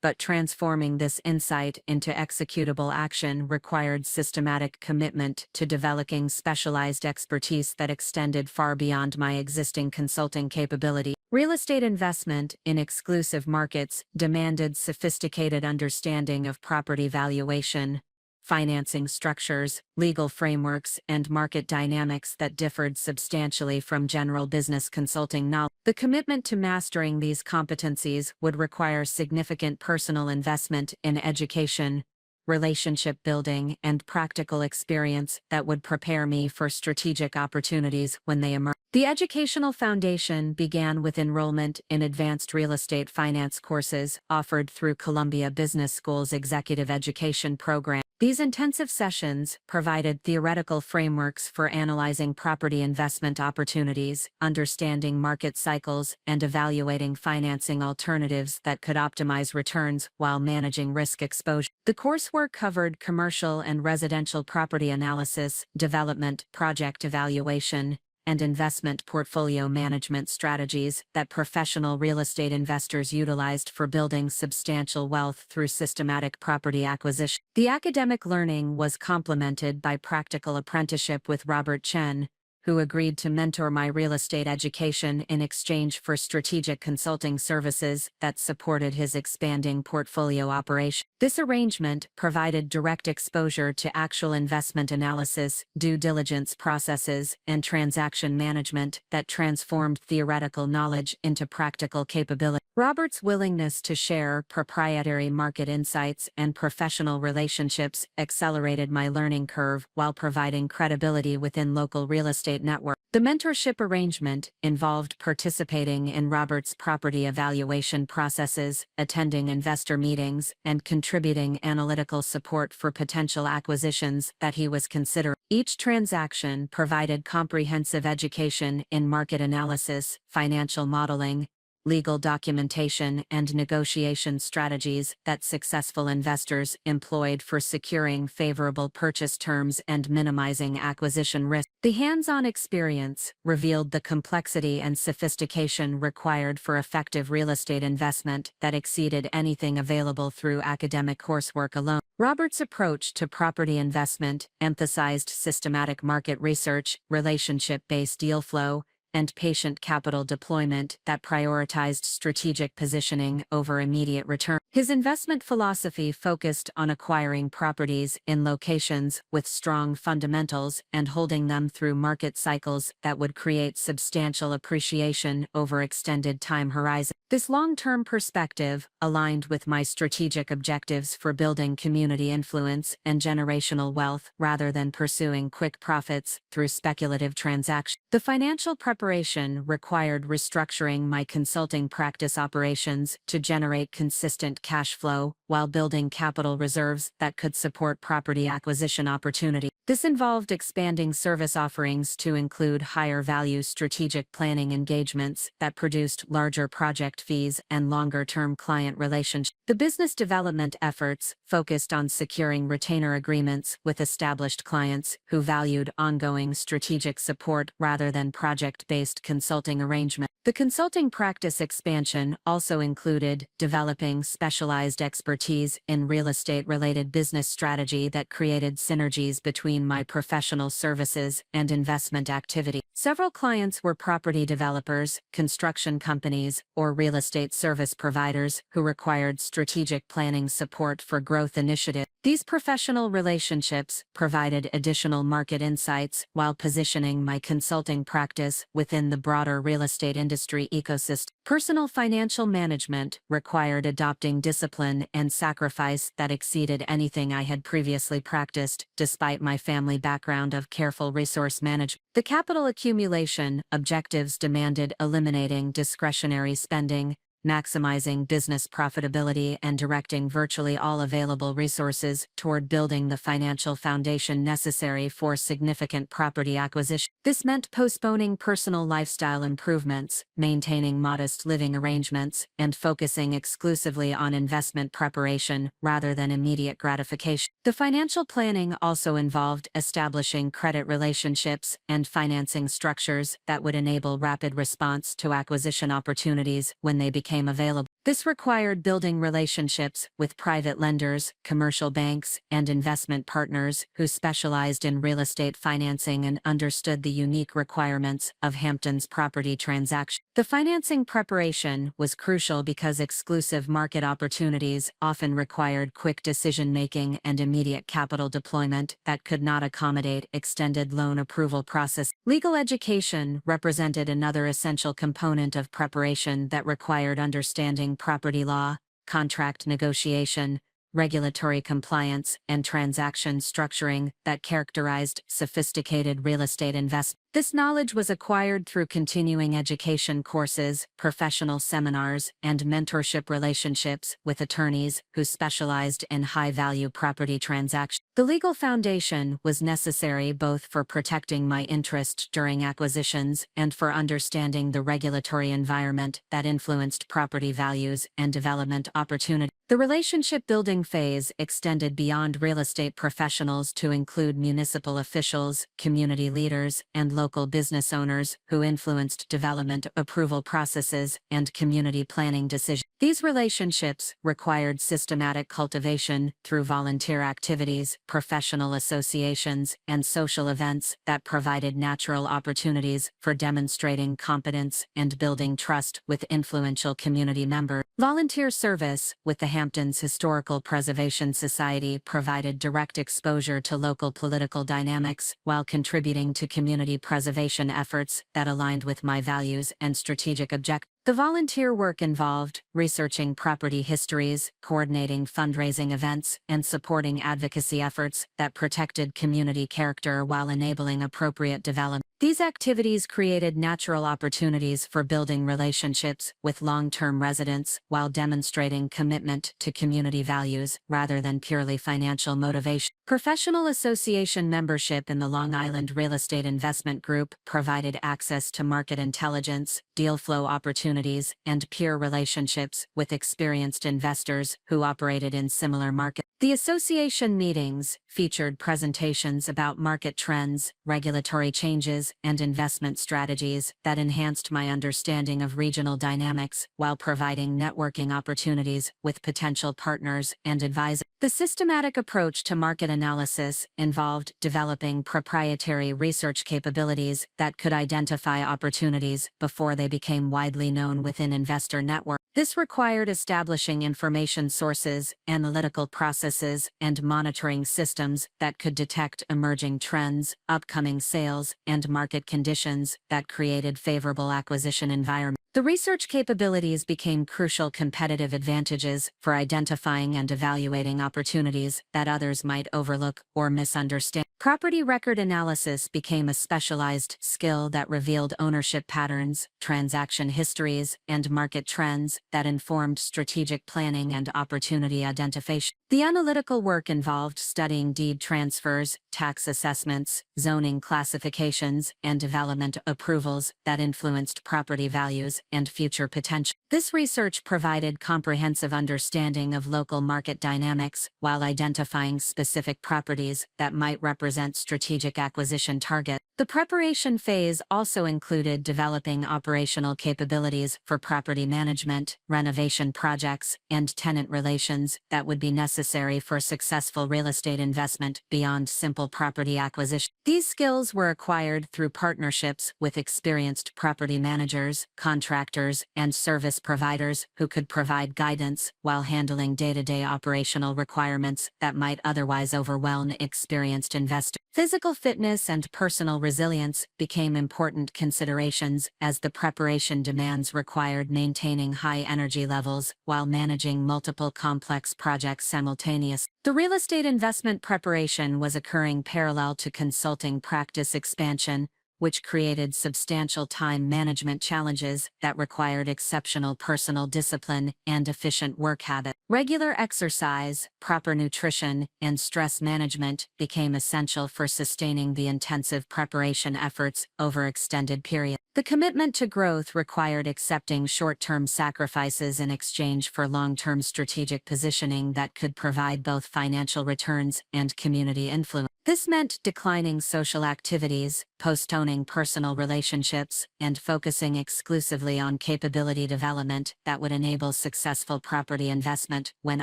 but transforming this insight into executable action required systematic commitment to developing specialized expertise that extended far beyond my existing consulting capability. Real estate investment in exclusive markets demanded sophisticated understanding of property valuation, financing structures, legal frameworks, and market dynamics that differed substantially from general business consulting knowledge. The commitment to mastering these competencies would require significant personal investment in education, relationship building, and practical experience that would prepare me for strategic opportunities when they emerge. The educational foundation began with enrollment in advanced real estate finance courses offered through Columbia Business School's executive education program. These intensive sessions provided theoretical frameworks for analyzing property investment opportunities, understanding market cycles, and evaluating financing alternatives that could optimize returns while managing risk exposure. The coursework covered commercial and residential property analysis, development, project evaluation, and investment portfolio management strategies that professional real estate investors utilized for building substantial wealth through systematic property acquisition. The academic learning was complemented by practical apprenticeship with Robert Chen, who agreed to mentor my real estate education in exchange for strategic consulting services that supported his expanding portfolio operation. This arrangement provided direct exposure to actual investment analysis, due diligence processes, and transaction management that transformed theoretical knowledge into practical capability. Robert's willingness to share proprietary market insights and professional relationships accelerated my learning curve while providing credibility within local real estate network. The mentorship arrangement involved participating in Robert's property evaluation processes, attending investor meetings, and contributing analytical support for potential acquisitions that he was considering. Each transaction provided comprehensive education in market analysis, financial modeling, legal documentation, and negotiation strategies that successful investors employed for securing favorable purchase terms and minimizing acquisition risk. The hands-on experience revealed the complexity and sophistication required for effective real estate investment that exceeded anything available through academic coursework alone. Robert's approach to property investment emphasized systematic market research, relationship-based deal flow, and patient capital deployment that prioritized strategic positioning over immediate return. His investment philosophy focused on acquiring properties in locations with strong fundamentals and holding them through market cycles that would create substantial appreciation over extended time horizons. This long-term perspective aligned with my strategic objectives for building community influence and generational wealth rather than pursuing quick profits through speculative transactions. The financial preparation required restructuring my consulting practice operations to generate consistent cash flow while building capital reserves that could support property acquisition opportunities. This involved expanding service offerings to include higher-value strategic planning engagements that produced larger project fees and longer-term client relationships. The business development efforts focused on securing retainer agreements with established clients who valued ongoing strategic support rather than project-based consulting arrangements. The consulting practice expansion also included developing specialized expertise in real estate-related business strategy that created synergies between my professional services and investment activity. Several clients were property developers, construction companies, or real estate service providers who required strategic planning support for growth initiatives. These professional relationships provided additional market insights while positioning my consulting practice within the broader real estate industry ecosystem. Personal financial management required adopting discipline and sacrifice that exceeded anything I had previously practiced, despite my family background of careful resource management. The capital accumulation objectives demanded eliminating discretionary spending, maximizing business profitability, and directing virtually all available resources toward building the financial foundation necessary for significant property acquisition. This meant postponing personal lifestyle improvements, maintaining modest living arrangements, and focusing exclusively on investment preparation rather than immediate gratification. The financial planning also involved establishing credit relationships and financing structures that would enable rapid response to acquisition opportunities when they became available. This required building relationships with private lenders, commercial banks, and investment partners who specialized in real estate financing and understood the unique requirements of Hampton's property transactions. The financing preparation was crucial because exclusive market opportunities often required quick decision-making and immediate capital deployment that could not accommodate extended loan approval process. Legal education represented another essential component of preparation that required understanding property law, contract negotiation, regulatory compliance, and transaction structuring that characterized sophisticated real estate investment. This knowledge was acquired through continuing education courses, professional seminars, and mentorship relationships with attorneys who specialized in high-value property transactions. The legal foundation was necessary both for protecting my interest during acquisitions and for understanding the regulatory environment that influenced property values and development opportunities. The relationship-building phase extended beyond real estate professionals to include municipal officials, community leaders, and local business owners who influenced development approval processes and community planning decisions. These relationships required systematic cultivation through volunteer activities, professional associations, and social events that provided natural opportunities for demonstrating competence and building trust with influential community members. Volunteer service with the Hamptons Historical Preservation Society provided direct exposure to local political dynamics while contributing to community preservation efforts that aligned with my values and strategic objectives. The volunteer work involved researching property histories, coordinating fundraising events, and supporting advocacy efforts that protected community character while enabling appropriate development. These activities created natural opportunities for building relationships with long-term residents while demonstrating commitment to community values rather than purely financial motivation. Professional association membership in the Long Island Real Estate Investment Group provided access to market intelligence, deal flow opportunities, and peer relationships with experienced investors who operated in similar markets. The association meetings featured presentations about market trends, regulatory changes, and investment strategies that enhanced my understanding of regional dynamics while providing networking opportunities with potential partners and advisors. The systematic approach to market analysis involved developing proprietary research capabilities that could identify opportunities before they became widely known within investor networks. This required establishing information sources, analytical processes, and monitoring systems that could detect emerging trends, upcoming sales, and market conditions that created favorable acquisition environments. The research capabilities became crucial competitive advantages for identifying and evaluating opportunities that others might overlook or misunderstand. Property record analysis became a specialized skill that revealed ownership patterns, transaction histories, and market trends that informed strategic planning and opportunity identification. The analytical work involved studying deed transfers, tax assessments, zoning classifications, and development approvals that influenced property values and future potential. This research provided comprehensive understanding of local market dynamics while identifying specific properties that might represent strategic acquisition targets. The preparation phase also included developing operational capabilities for property management, renovation projects, and tenant relations that would be necessary for successful real estate investment beyond simple property acquisition. These skills were acquired through partnerships with experienced property managers, contractors, and service providers who could provide guidance while handling day-to-day operational requirements that might otherwise overwhelm experienced investors. Physical fitness and personal resilience became important considerations as the preparation demands required maintaining high energy levels while managing multiple complex projects simultaneously. The real estate investment preparation was occurring parallel to consulting practice expansion, which created substantial time management challenges that required exceptional personal discipline and efficient work habits. Regular exercise, proper nutrition, and stress management became essential for sustaining the intensive preparation efforts over extended periods. The commitment to growth required accepting short-term sacrifices in exchange for long-term strategic positioning that could provide both financial returns and community influence. This meant declining social activities, postponing personal relationships, and focusing exclusively on capability development that would enable successful property investment when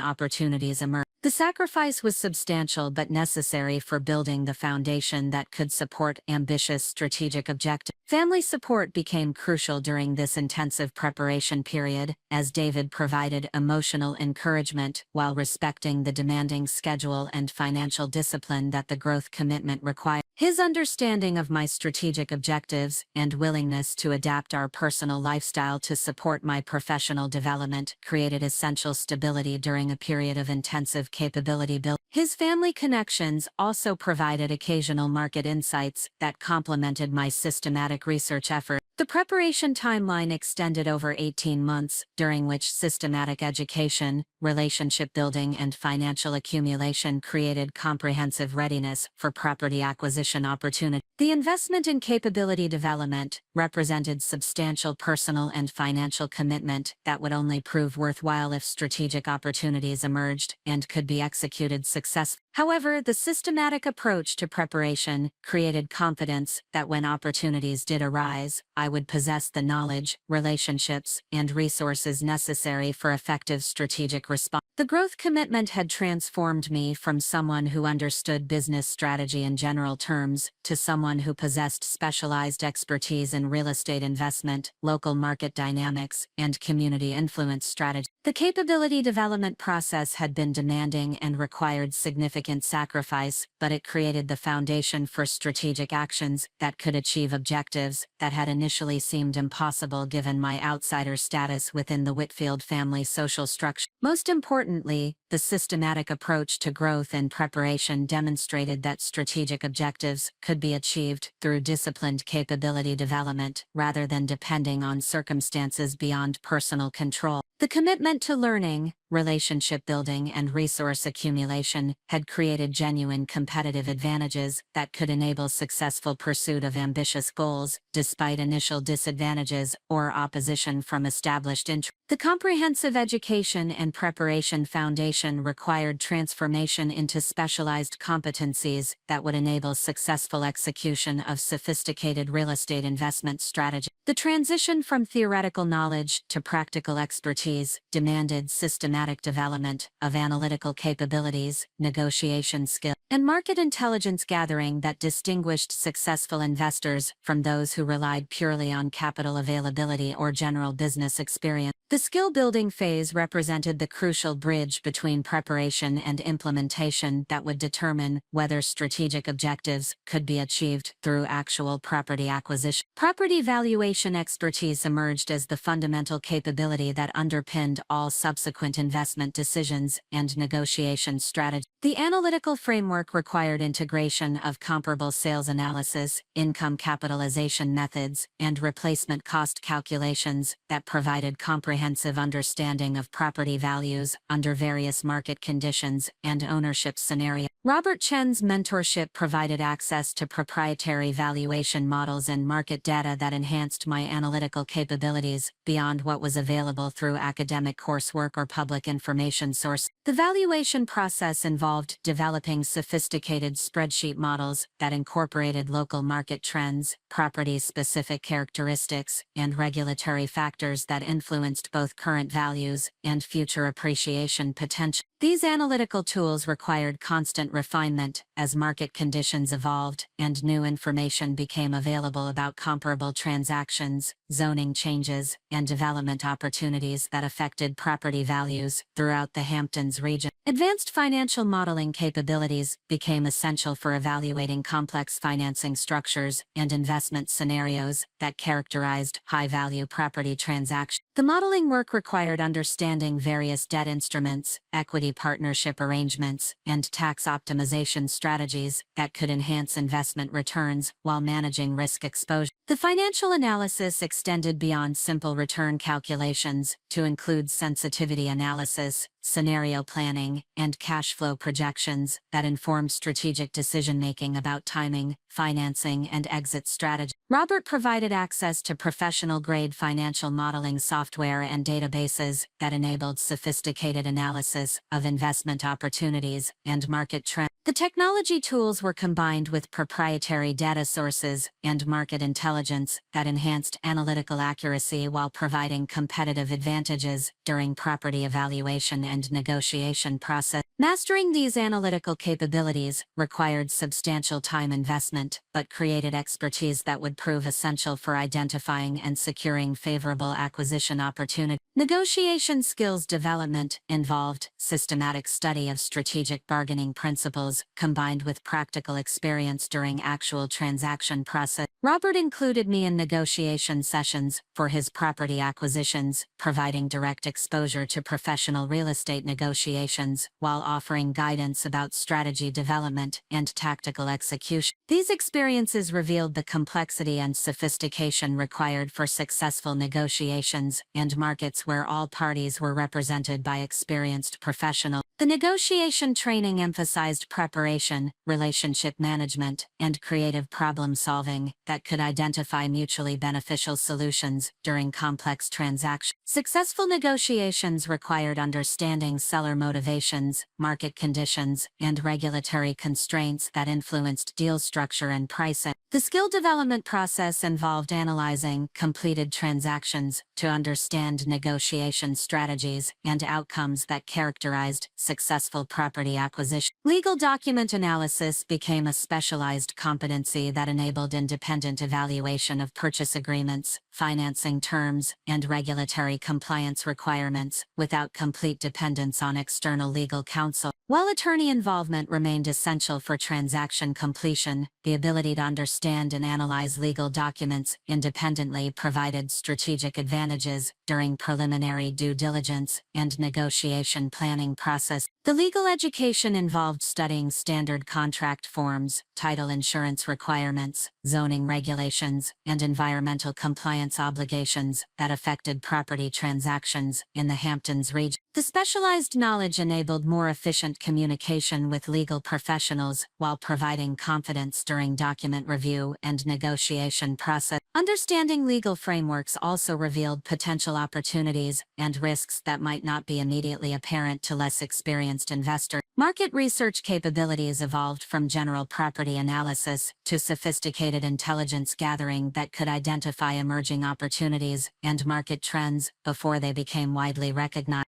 opportunities emerged. The sacrifice was substantial but necessary for building the foundation that could support ambitious strategic objectives. Family support became crucial during this intensive preparation period, as David provided emotional encouragement while respecting the demanding schedule and financial discipline that the growth commitment required. His understanding of my strategic objectives and willingness to adapt our personal lifestyle to support my professional development created essential stability during a period of intensive capability building. His family connections also provided occasional market insights that complemented my systematic research efforts. The preparation timeline extended over 18 months, during which systematic education, relationship building, and financial accumulation created comprehensive readiness for property acquisition opportunity. The investment in capability development represented substantial personal and financial commitment that would only prove worthwhile if strategic opportunities emerged and could be executed successfully. However, the systematic approach to preparation created confidence that when opportunities did arise, I would possess the knowledge, relationships, and resources necessary for effective strategic response. The growth commitment had transformed me from someone who understood business strategy in general terms to someone who possessed specialized expertise in real estate investment, local market dynamics, and community influence strategy. The capability development process had been demanding and required significant significant sacrifice, but it created the foundation for strategic actions that could achieve objectives that had initially seemed impossible given my outsider status within the Whitfield family social structure. Most importantly, the systematic approach to growth and preparation demonstrated that strategic objectives could be achieved through disciplined capability development rather than depending on circumstances beyond personal control. The commitment to learning, relationship building, and resource accumulation had created genuine competitive advantages that could enable successful pursuit of ambitious goals, despite initial disadvantages or opposition from established interests. The comprehensive education and preparation foundation required transformation into specialized competencies that would enable successful execution of sophisticated real estate investment strategies. The transition from theoretical knowledge to practical expertise demanded systematic development of analytical capabilities, negotiation skills, and market intelligence gathering that distinguished successful investors from those who relied purely on capital availability or general business experience. The skill-building phase represented the crucial bridge between preparation and implementation that would determine whether strategic objectives could be achieved through actual property acquisition. Property valuation expertise emerged as the fundamental capability that underpinned all subsequent investment decisions and negotiation strategies. The analytical framework required integration of comparable sales analysis, income capitalization methods, and replacement cost calculations that provided comprehensive understanding of property values under various market conditions and ownership scenarios. Robert Chen's mentorship provided access to proprietary valuation models and market data that enhanced my analytical capabilities beyond what was available through academic coursework or public information sources. The valuation process involved developing sophisticated spreadsheet models that incorporated local market trends, property-specific characteristics, and regulatory factors that influenced both current values and future appreciation potential. These analytical tools required constant refinement as market conditions evolved and new information became available about comparable transactions, zoning changes, and development opportunities that affected property values throughout the Hamptons region. Advanced financial modeling capabilities became essential for evaluating complex financing structures and investment scenarios that characterized high-value property transactions. The modeling work required understanding various debt instruments, equity partnership arrangements, and tax optimization strategies that could enhance investment returns while managing risk exposure. The financial analysis extended beyond simple return calculations to include sensitivity analysis, scenario planning, and cash flow projections that informed strategic decision-making about timing, financing, and exit strategy. Robert provided access to professional-grade financial modeling software and databases that enabled sophisticated analysis of investment opportunities and market trends. The technology tools were combined with proprietary data sources and market intelligence that enhanced analytical accuracy while providing competitive advantages during property evaluation and negotiation process. Mastering these analytical capabilities required substantial time investment, but created expertise that would prove essential for identifying and securing favorable acquisition opportunities. Negotiation skills development involved systematic study of strategic bargaining principles combined with practical experience during actual transaction process. Robert included me in negotiation sessions for his property acquisitions, providing direct exposure to professional real estate negotiations while offering guidance about strategy development and tactical execution. These experiences revealed the complexity and sophistication required for successful negotiations and markets where all parties were represented by experienced professionals. The negotiation training emphasized preparation, relationship management, and creative problem solving that could identify mutually beneficial solutions during complex transactions. Successful negotiations required understanding seller motivations, market conditions, and regulatory constraints that influenced deal structure and pricing. The skill development process involved analyzing completed transactions to understand negotiation strategies and outcomes that characterized successful property acquisition. Legal document analysis became a specialized competency that enabled independent evaluation of purchase agreements, financing terms, and regulatory compliance requirements without complete dependence dependence on external legal counsel. While attorney involvement remained essential for transaction completion, the ability to understand and analyze legal documents independently provided strategic advantages during preliminary due diligence and negotiation planning process. The legal education involved studying standard contract forms, title insurance requirements, zoning regulations, and environmental compliance obligations that affected property transactions in the Hamptons region. The specialized knowledge enabled more efficient communication with legal professionals while providing confidence during document review and negotiation process. Understanding legal frameworks also revealed potential opportunities and risks that might not be immediately apparent to less experienced investors. Market research capabilities evolved from general property analysis to sophisticated intelligence gathering that could identify emerging opportunities and market trends before they became widely recognized.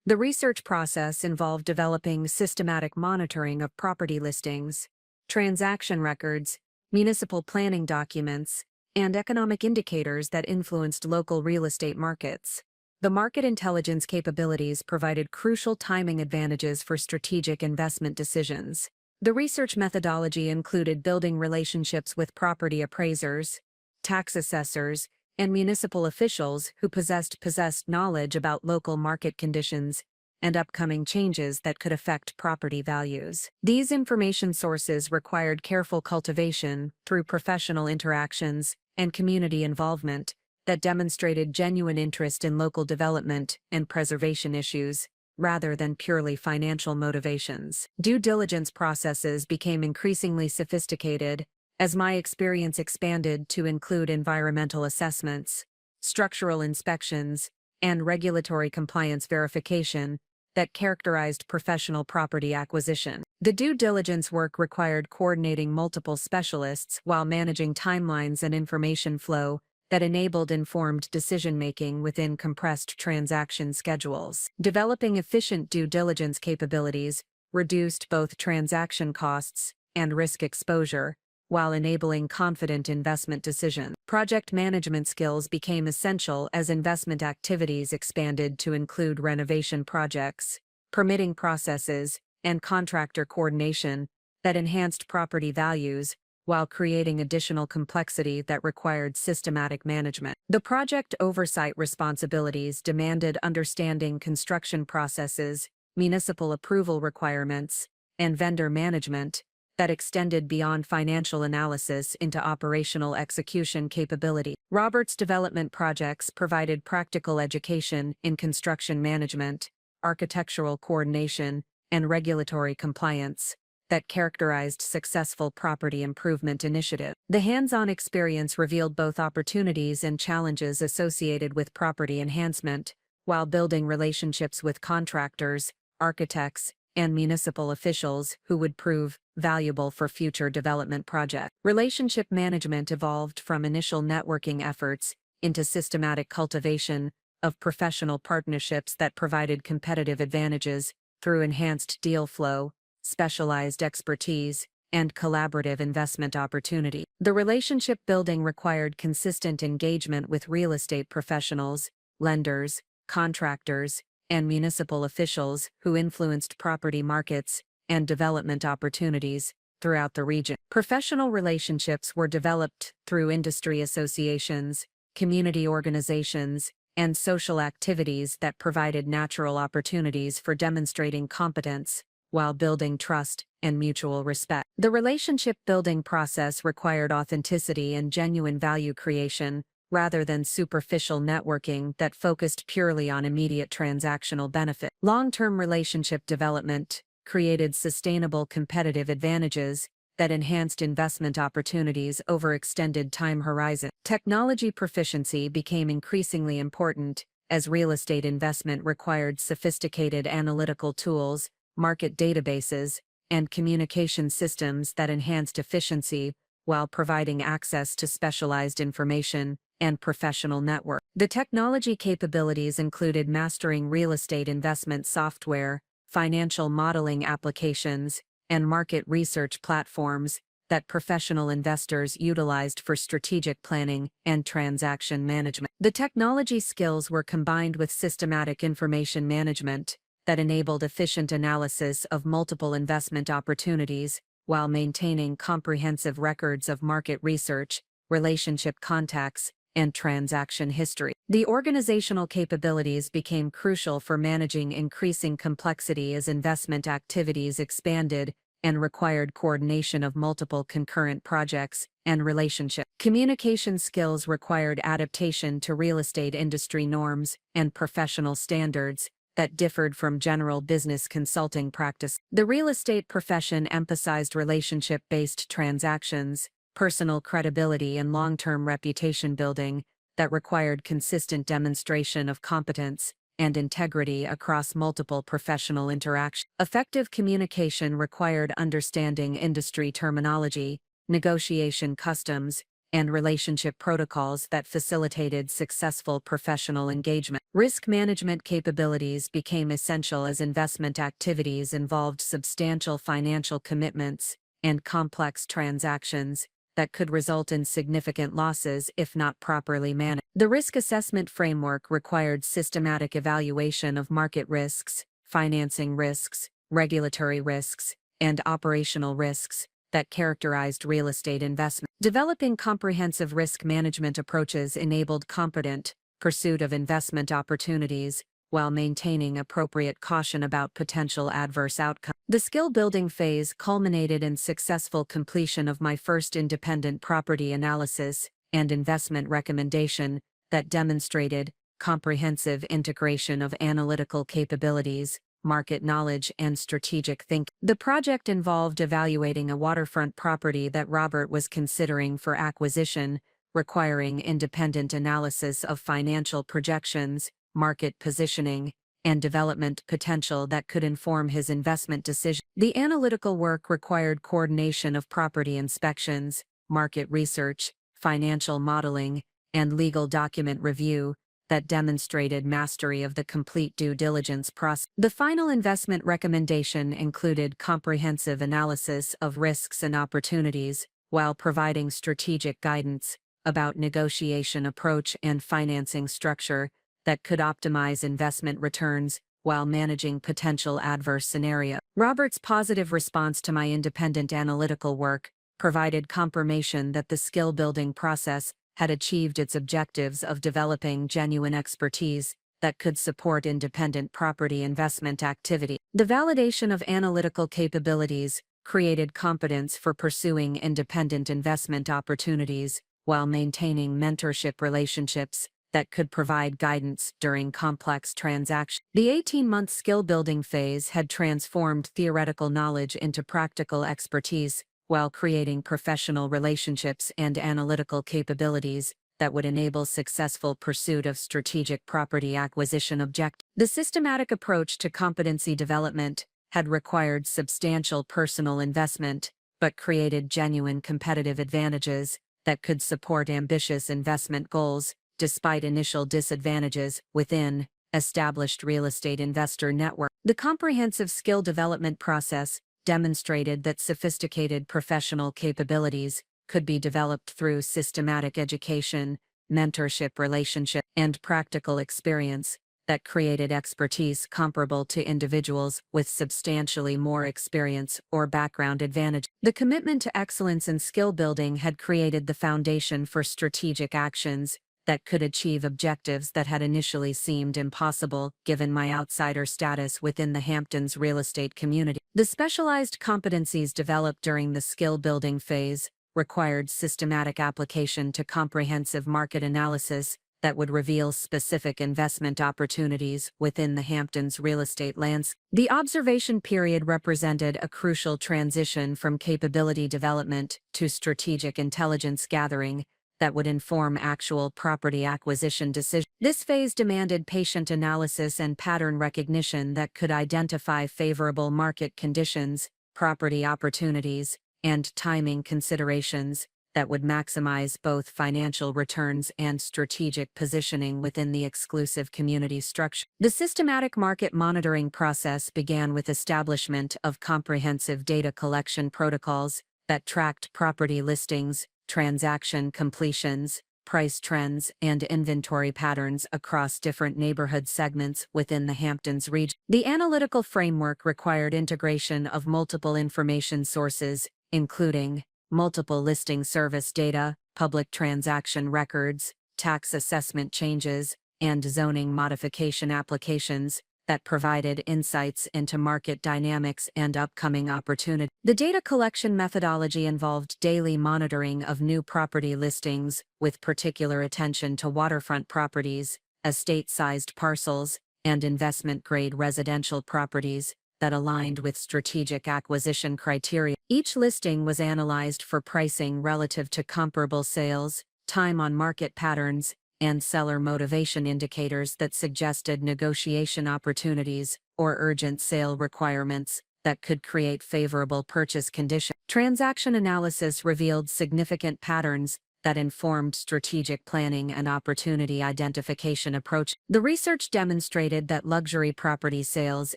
The research process involved developing systematic monitoring of property listings, transaction records, municipal planning documents, and economic indicators that influenced local real estate markets. The market intelligence capabilities provided crucial timing advantages for strategic investment decisions. The research methodology included building relationships with property appraisers, tax assessors, and municipal officials who possessed knowledge about local market conditions and upcoming changes that could affect property values. These information sources required careful cultivation through professional interactions and community involvement that demonstrated genuine interest in local development and preservation issues, rather than purely financial motivations. Due diligence processes became increasingly sophisticated as my experience expanded to include environmental assessments, structural inspections, and regulatory compliance verification that characterized professional property acquisition. The due diligence work required coordinating multiple specialists while managing timelines and information flow that enabled informed decision-making within compressed transaction schedules. Developing efficient due diligence capabilities reduced both transaction costs and risk exposure, while enabling confident investment decisions. Project management skills became essential as investment activities expanded to include renovation projects, permitting processes, and contractor coordination that enhanced property values while creating additional complexity that required systematic management. The project oversight responsibilities demanded understanding construction processes, municipal approval requirements, and vendor management that extended beyond financial analysis into operational execution capability. Roberts Development Projects provided practical education in construction management, architectural coordination, and regulatory compliance that characterized successful property improvement initiatives. The hands-on experience revealed both opportunities and challenges associated with property enhancement, while building relationships with contractors, architects, and municipal officials who would prove valuable for future development projects. Relationship management evolved from initial networking efforts into systematic cultivation of professional partnerships that provided competitive advantages through enhanced deal flow, specialized expertise, and collaborative investment opportunity. The relationship building required consistent engagement with real estate professionals, lenders, contractors, and municipal officials who influenced property markets and development opportunities throughout the region. Professional relationships were developed through industry associations, community organizations, and social activities that provided natural opportunities for demonstrating competence while building trust and mutual respect. The relationship building process required authenticity and genuine value creation, rather than superficial networking that focused purely on immediate transactional benefit. Long-term relationship development created sustainable competitive advantages that enhanced investment opportunities over extended time horizons. Technology proficiency became increasingly important as real estate investment required sophisticated analytical tools, market databases, and communication systems that enhanced efficiency while providing access to specialized information and professional network. The technology capabilities included mastering real estate investment software, financial modeling applications, and market research platforms that professional investors utilized for strategic planning and transaction management. The technology skills were combined with systematic information management that enabled efficient analysis of multiple investment opportunities while maintaining comprehensive records of market research, relationship contacts, and transaction history. The organizational capabilities became crucial for managing increasing complexity as investment activities expanded and required coordination of multiple concurrent projects and relationships. Communication skills required adaptation to real estate industry norms and professional standards that differed from general business consulting practice. The real estate profession emphasized relationship-based transactions, personal credibility, and long-term reputation building that required consistent demonstration of competence and integrity across multiple professional interactions. Effective communication required understanding industry terminology, negotiation customs, and relationship protocols that facilitated successful professional engagement. Risk management capabilities became essential as investment activities involved substantial financial commitments and complex transactions that could result in significant losses if not properly managed. The risk assessment framework required systematic evaluation of market risks, financing risks, regulatory risks, and operational risks that characterized real estate investment. Developing comprehensive risk management approaches enabled competent pursuit of investment opportunities while maintaining appropriate caution about potential adverse outcomes. The skill-building phase culminated in successful completion of my first independent property analysis and investment recommendation that demonstrated comprehensive integration of analytical capabilities, market knowledge, and strategic thinking. The project involved evaluating a waterfront property that Robert was considering for acquisition, requiring independent analysis of financial projections, market positioning, and development potential that could inform his investment decision. The analytical work required coordination of property inspections, market research, financial modeling, and legal document review that demonstrated mastery of the complete due diligence process. The final investment recommendation included comprehensive analysis of risks and opportunities while providing strategic guidance about negotiation approach and financing structure that could optimize investment returns while managing potential adverse scenarios. Robert's positive response to my independent analytical work provided confirmation that the skill-building process had achieved its objectives of developing genuine expertise that could support independent property investment activity. The validation of analytical capabilities created competence for pursuing independent investment opportunities while maintaining mentorship relationships that could provide guidance during complex transactions. The 18-month skill-building phase had transformed theoretical knowledge into practical expertise while creating professional relationships and analytical capabilities that would enable successful pursuit of strategic property acquisition objectives. The systematic approach to competency development had required substantial personal investment, but created genuine competitive advantages that could support ambitious investment goals despite initial disadvantages within established real estate investor network. The comprehensive skill development process demonstrated that sophisticated professional capabilities could be developed through systematic education, mentorship relationship, and practical experience that created expertise comparable to individuals with substantially more experience or background advantage. The commitment to excellence in skill building had created the foundation for strategic actions that could achieve objectives that had initially seemed impossible given my outsider status within the Hamptons real estate community. The specialized competencies developed during the skill-building phase required systematic application to comprehensive market analysis that would reveal specific investment opportunities within the Hamptons real estate landscape. The observation period represented a crucial transition from capability development to strategic intelligence gathering that would inform actual property acquisition decisions. This phase demanded patient analysis and pattern recognition that could identify favorable market conditions, property opportunities, and timing considerations that would maximize both financial returns and strategic positioning within the exclusive community structure. The systematic market monitoring process began with establishment of comprehensive data collection protocols that tracked property listings, transaction completions, price trends, and inventory patterns across different neighborhood segments within the Hamptons region. The analytical framework required integration of multiple information sources, including multiple listing service data, public transaction records, tax assessment changes, and zoning modification applications that provided insights into market dynamics and upcoming opportunities. The data collection methodology involved daily monitoring of new property listings, with particular attention to waterfront properties, estate-sized parcels, and investment-grade residential properties that aligned with strategic acquisition criteria. Each listing was analyzed for pricing relative to comparable sales, time on market patterns, and seller motivation indicators that suggested negotiation opportunities or urgent sale requirements that could create favorable purchase conditions. Transaction analysis revealed significant patterns that informed strategic planning and opportunity identification approach. The research demonstrated that luxury property sales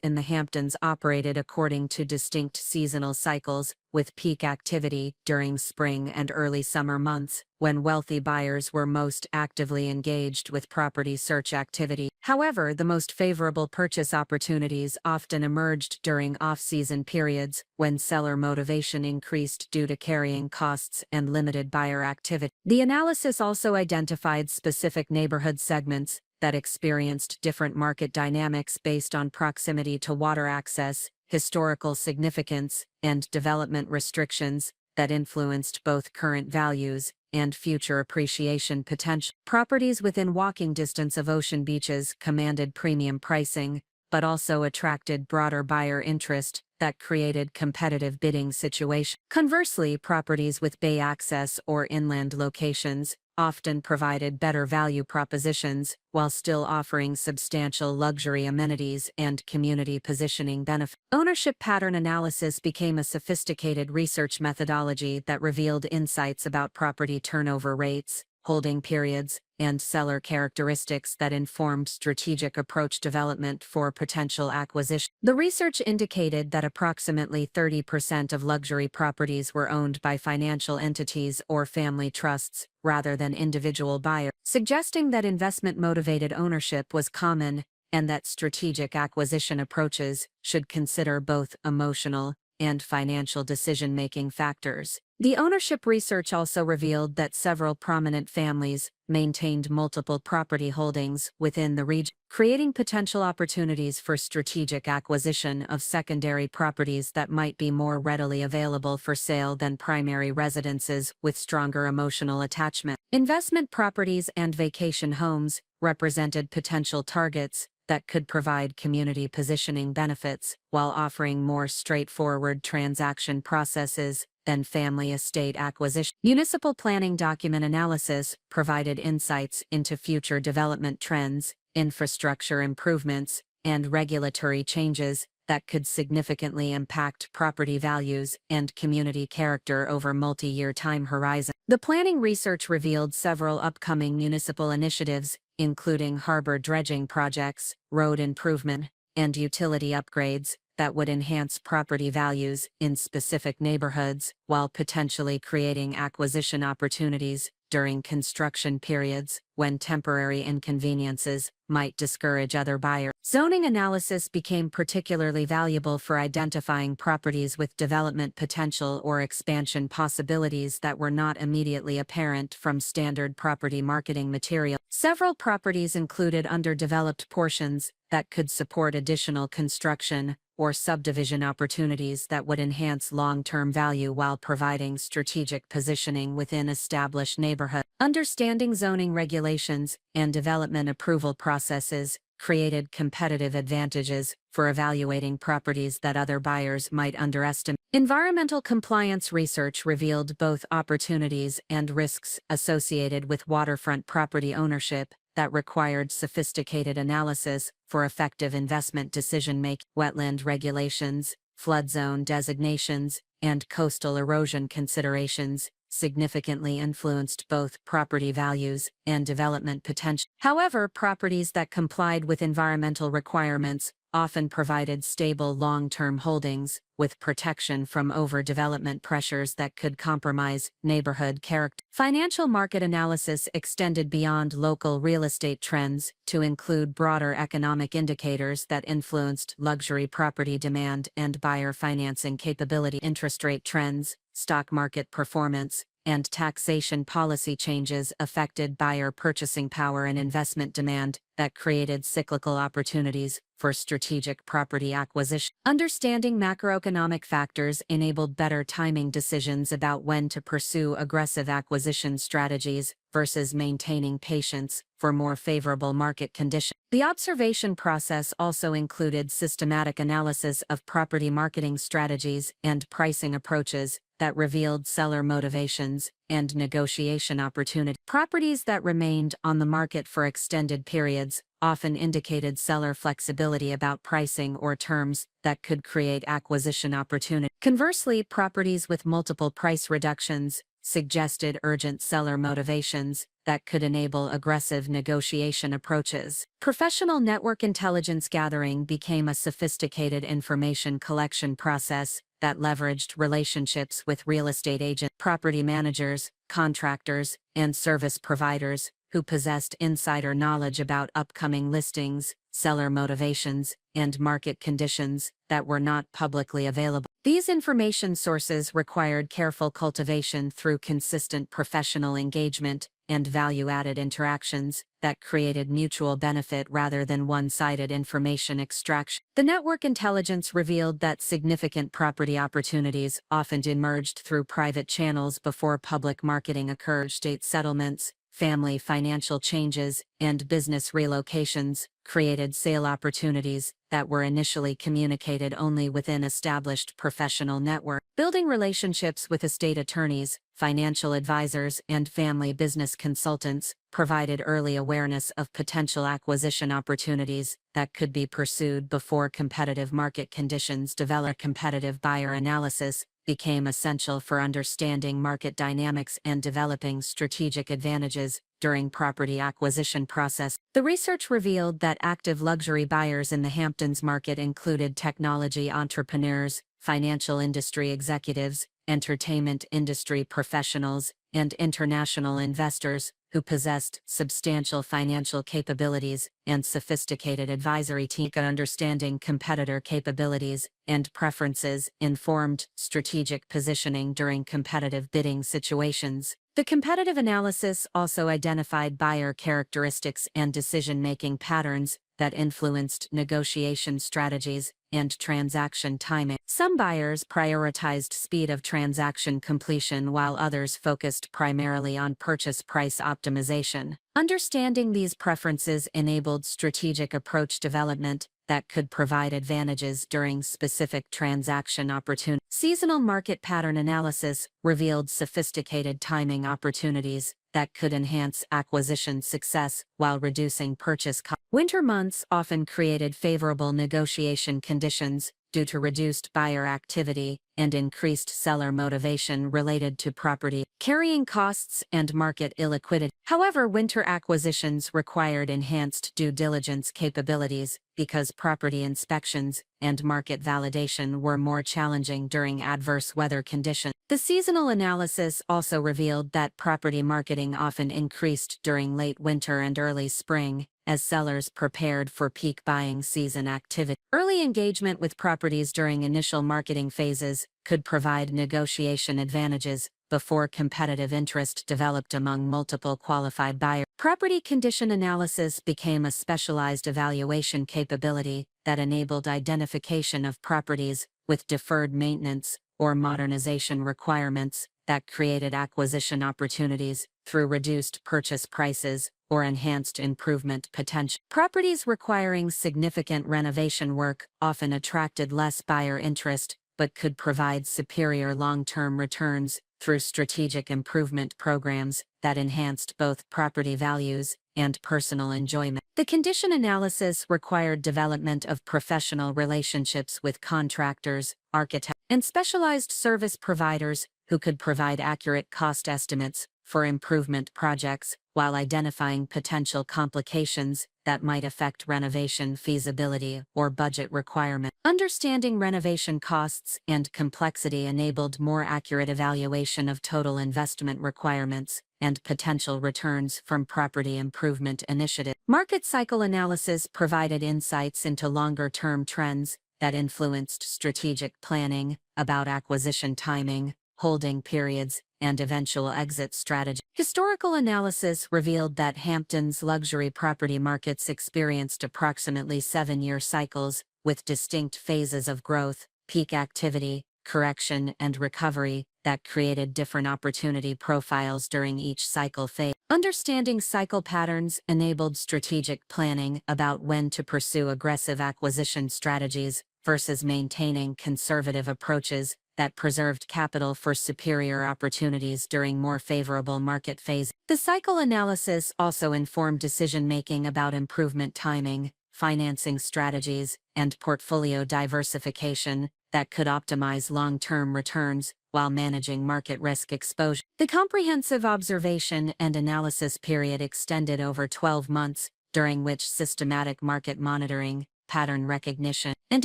in the Hamptons operated according to distinct seasonal cycles, with peak activity during spring and early summer months, when wealthy buyers were most actively engaged with property search activity. However, the most favorable purchase opportunities often emerged during off-season periods, when seller motivation increased due to carrying costs and limited buyer activity. The analysis also identified specific neighborhood segments that experienced different market dynamics based on proximity to water access, historical significance, and development restrictions that influenced both current values and future appreciation potential. Properties within walking distance of ocean beaches commanded premium pricing, but also attracted broader buyer interest that created competitive bidding situations. Conversely, properties with bay access or inland locations often provided better value propositions while still offering substantial luxury amenities and community positioning benefits. Ownership pattern analysis became a sophisticated research methodology that revealed insights about property turnover rates, holding periods, and seller characteristics that informed strategic approach development for potential acquisition. The research indicated that approximately 30% of luxury properties were owned by financial entities or family trusts, rather than individual buyers, suggesting that investment-motivated ownership was common and that strategic acquisition approaches should consider both emotional and financial decision-making factors. The ownership research also revealed that several prominent families maintained multiple property holdings within the region, creating potential opportunities for strategic acquisition of secondary properties that might be more readily available for sale than primary residences with stronger emotional attachment. Investment properties and vacation homes represented potential targets that could provide community positioning benefits while offering more straightforward transaction processes than family estate acquisition. Municipal planning document analysis provided insights into future development trends, infrastructure improvements, and regulatory changes that could significantly impact property values and community character over multi-year time horizon. The planning research revealed several upcoming municipal initiatives, including harbor dredging projects, road improvement, and utility upgrades, that would enhance property values in specific neighborhoods while potentially creating acquisition opportunities during construction periods when temporary inconveniences might discourage other buyers. Zoning analysis became particularly valuable for identifying properties with development potential or expansion possibilities that were not immediately apparent from standard property marketing material. Several properties included underdeveloped portions that could support additional construction or subdivision opportunities that would enhance long-term value while providing strategic positioning within established neighborhoods. Understanding zoning regulations and development approval processes created competitive advantages for evaluating properties that other buyers might underestimate. Environmental compliance research revealed both opportunities and risks associated with waterfront property ownership that required sophisticated analysis for effective investment decision-making. Wetland regulations, flood zone designations, and coastal erosion considerations significantly influenced both property values and development potential. However, properties that complied with environmental requirements often provided stable long-term holdings, with protection from overdevelopment pressures that could compromise neighborhood character. Financial market analysis extended beyond local real estate trends to include broader economic indicators that influenced luxury property demand and buyer financing capability. Interest rate trends, stock market performance, and taxation policy changes affected buyer purchasing power and investment demand that created cyclical opportunities for strategic property acquisition. Understanding macroeconomic factors enabled better timing decisions about when to pursue aggressive acquisition strategies versus maintaining patience for more favorable market conditions. The observation process also included systematic analysis of property marketing strategies and pricing approaches that revealed seller motivations and negotiation opportunity. Properties that remained on the market for extended periods often indicated seller flexibility about pricing or terms that could create acquisition opportunity. Conversely, properties with multiple price reductions suggested urgent seller motivations that could enable aggressive negotiation approaches. Professional network intelligence gathering became a sophisticated information collection process that leveraged relationships with real estate agents, property managers, contractors, and service providers who possessed insider knowledge about upcoming listings, seller motivations, and market conditions that were not publicly available. These information sources required careful cultivation through consistent professional engagement and value-added interactions that created mutual benefit rather than one-sided information extraction. The network intelligence revealed that significant property opportunities often emerged through private channels before public marketing occurred. State settlements, family financial changes, and business relocations created sale opportunities that were initially communicated only within established professional networks. Building relationships with estate attorneys, financial advisors, and family business consultants provided early awareness of potential acquisition opportunities that could be pursued before competitive market conditions developed. Competitive buyer analysis became essential for understanding market dynamics and developing strategic advantages during property acquisition process. The research revealed that active luxury buyers in the Hamptons market included technology entrepreneurs, financial industry executives, entertainment industry professionals, and international investors who possessed substantial financial capabilities and sophisticated advisory teams. Understanding competitor capabilities and preferences informed strategic positioning during competitive bidding situations. The competitive analysis also identified buyer characteristics and decision-making patterns that influenced negotiation strategies and transaction timing. Some buyers prioritized speed of transaction completion while others focused primarily on purchase price optimization. Understanding these preferences enabled strategic approach development that could provide advantages during specific transaction opportunities. Seasonal market pattern analysis revealed sophisticated timing opportunities that could enhance acquisition success while reducing purchase costs. Winter months often created favorable negotiation conditions due to reduced buyer activity and increased seller motivation related to property carrying costs and market illiquidity. However, winter acquisitions required enhanced due diligence capabilities because property inspections and market validation were more challenging during adverse weather conditions. The seasonal analysis also revealed that property marketing often increased during late winter and early spring, as sellers prepared for peak buying season activity. Early engagement with properties during initial marketing phases could provide negotiation advantages before competitive interest developed among multiple qualified buyers. Property condition analysis became a specialized evaluation capability that enabled identification of properties with deferred maintenance or modernization requirements that created acquisition opportunities through reduced purchase prices or enhanced improvement potential. Properties requiring significant renovation work often attracted less buyer interest but could provide superior long-term returns through strategic improvement programs that enhanced both property values and personal enjoyment. The condition analysis required development of professional relationships with contractors, architects, and specialized service providers who could provide accurate cost estimates for improvement projects while identifying potential complications that might affect renovation feasibility or budget requirements. Understanding renovation costs and complexity enabled more accurate evaluation of total investment requirements and potential returns from property improvement initiatives. Market cycle analysis provided insights into longer-term trends that influenced strategic planning about acquisition timing, holding periods, and eventual exit strategy. Historical analysis revealed that Hampton's luxury property markets experienced approximately 7-year cycles, with distinct phases of growth, peak activity, correction, and recovery that created different opportunity profiles during each cycle phase. Understanding cycle patterns enabled strategic planning about when to pursue aggressive acquisition strategies versus maintaining conservative approaches that preserved capital for superior opportunities during more favorable market phases. The cycle analysis also informed decision-making about improvement timing, financing strategies, and portfolio diversification that could optimize long-term returns while managing market risk exposure. The comprehensive observation and analysis period extended over 12 months, during which systematic market monitoring, pattern recognition, and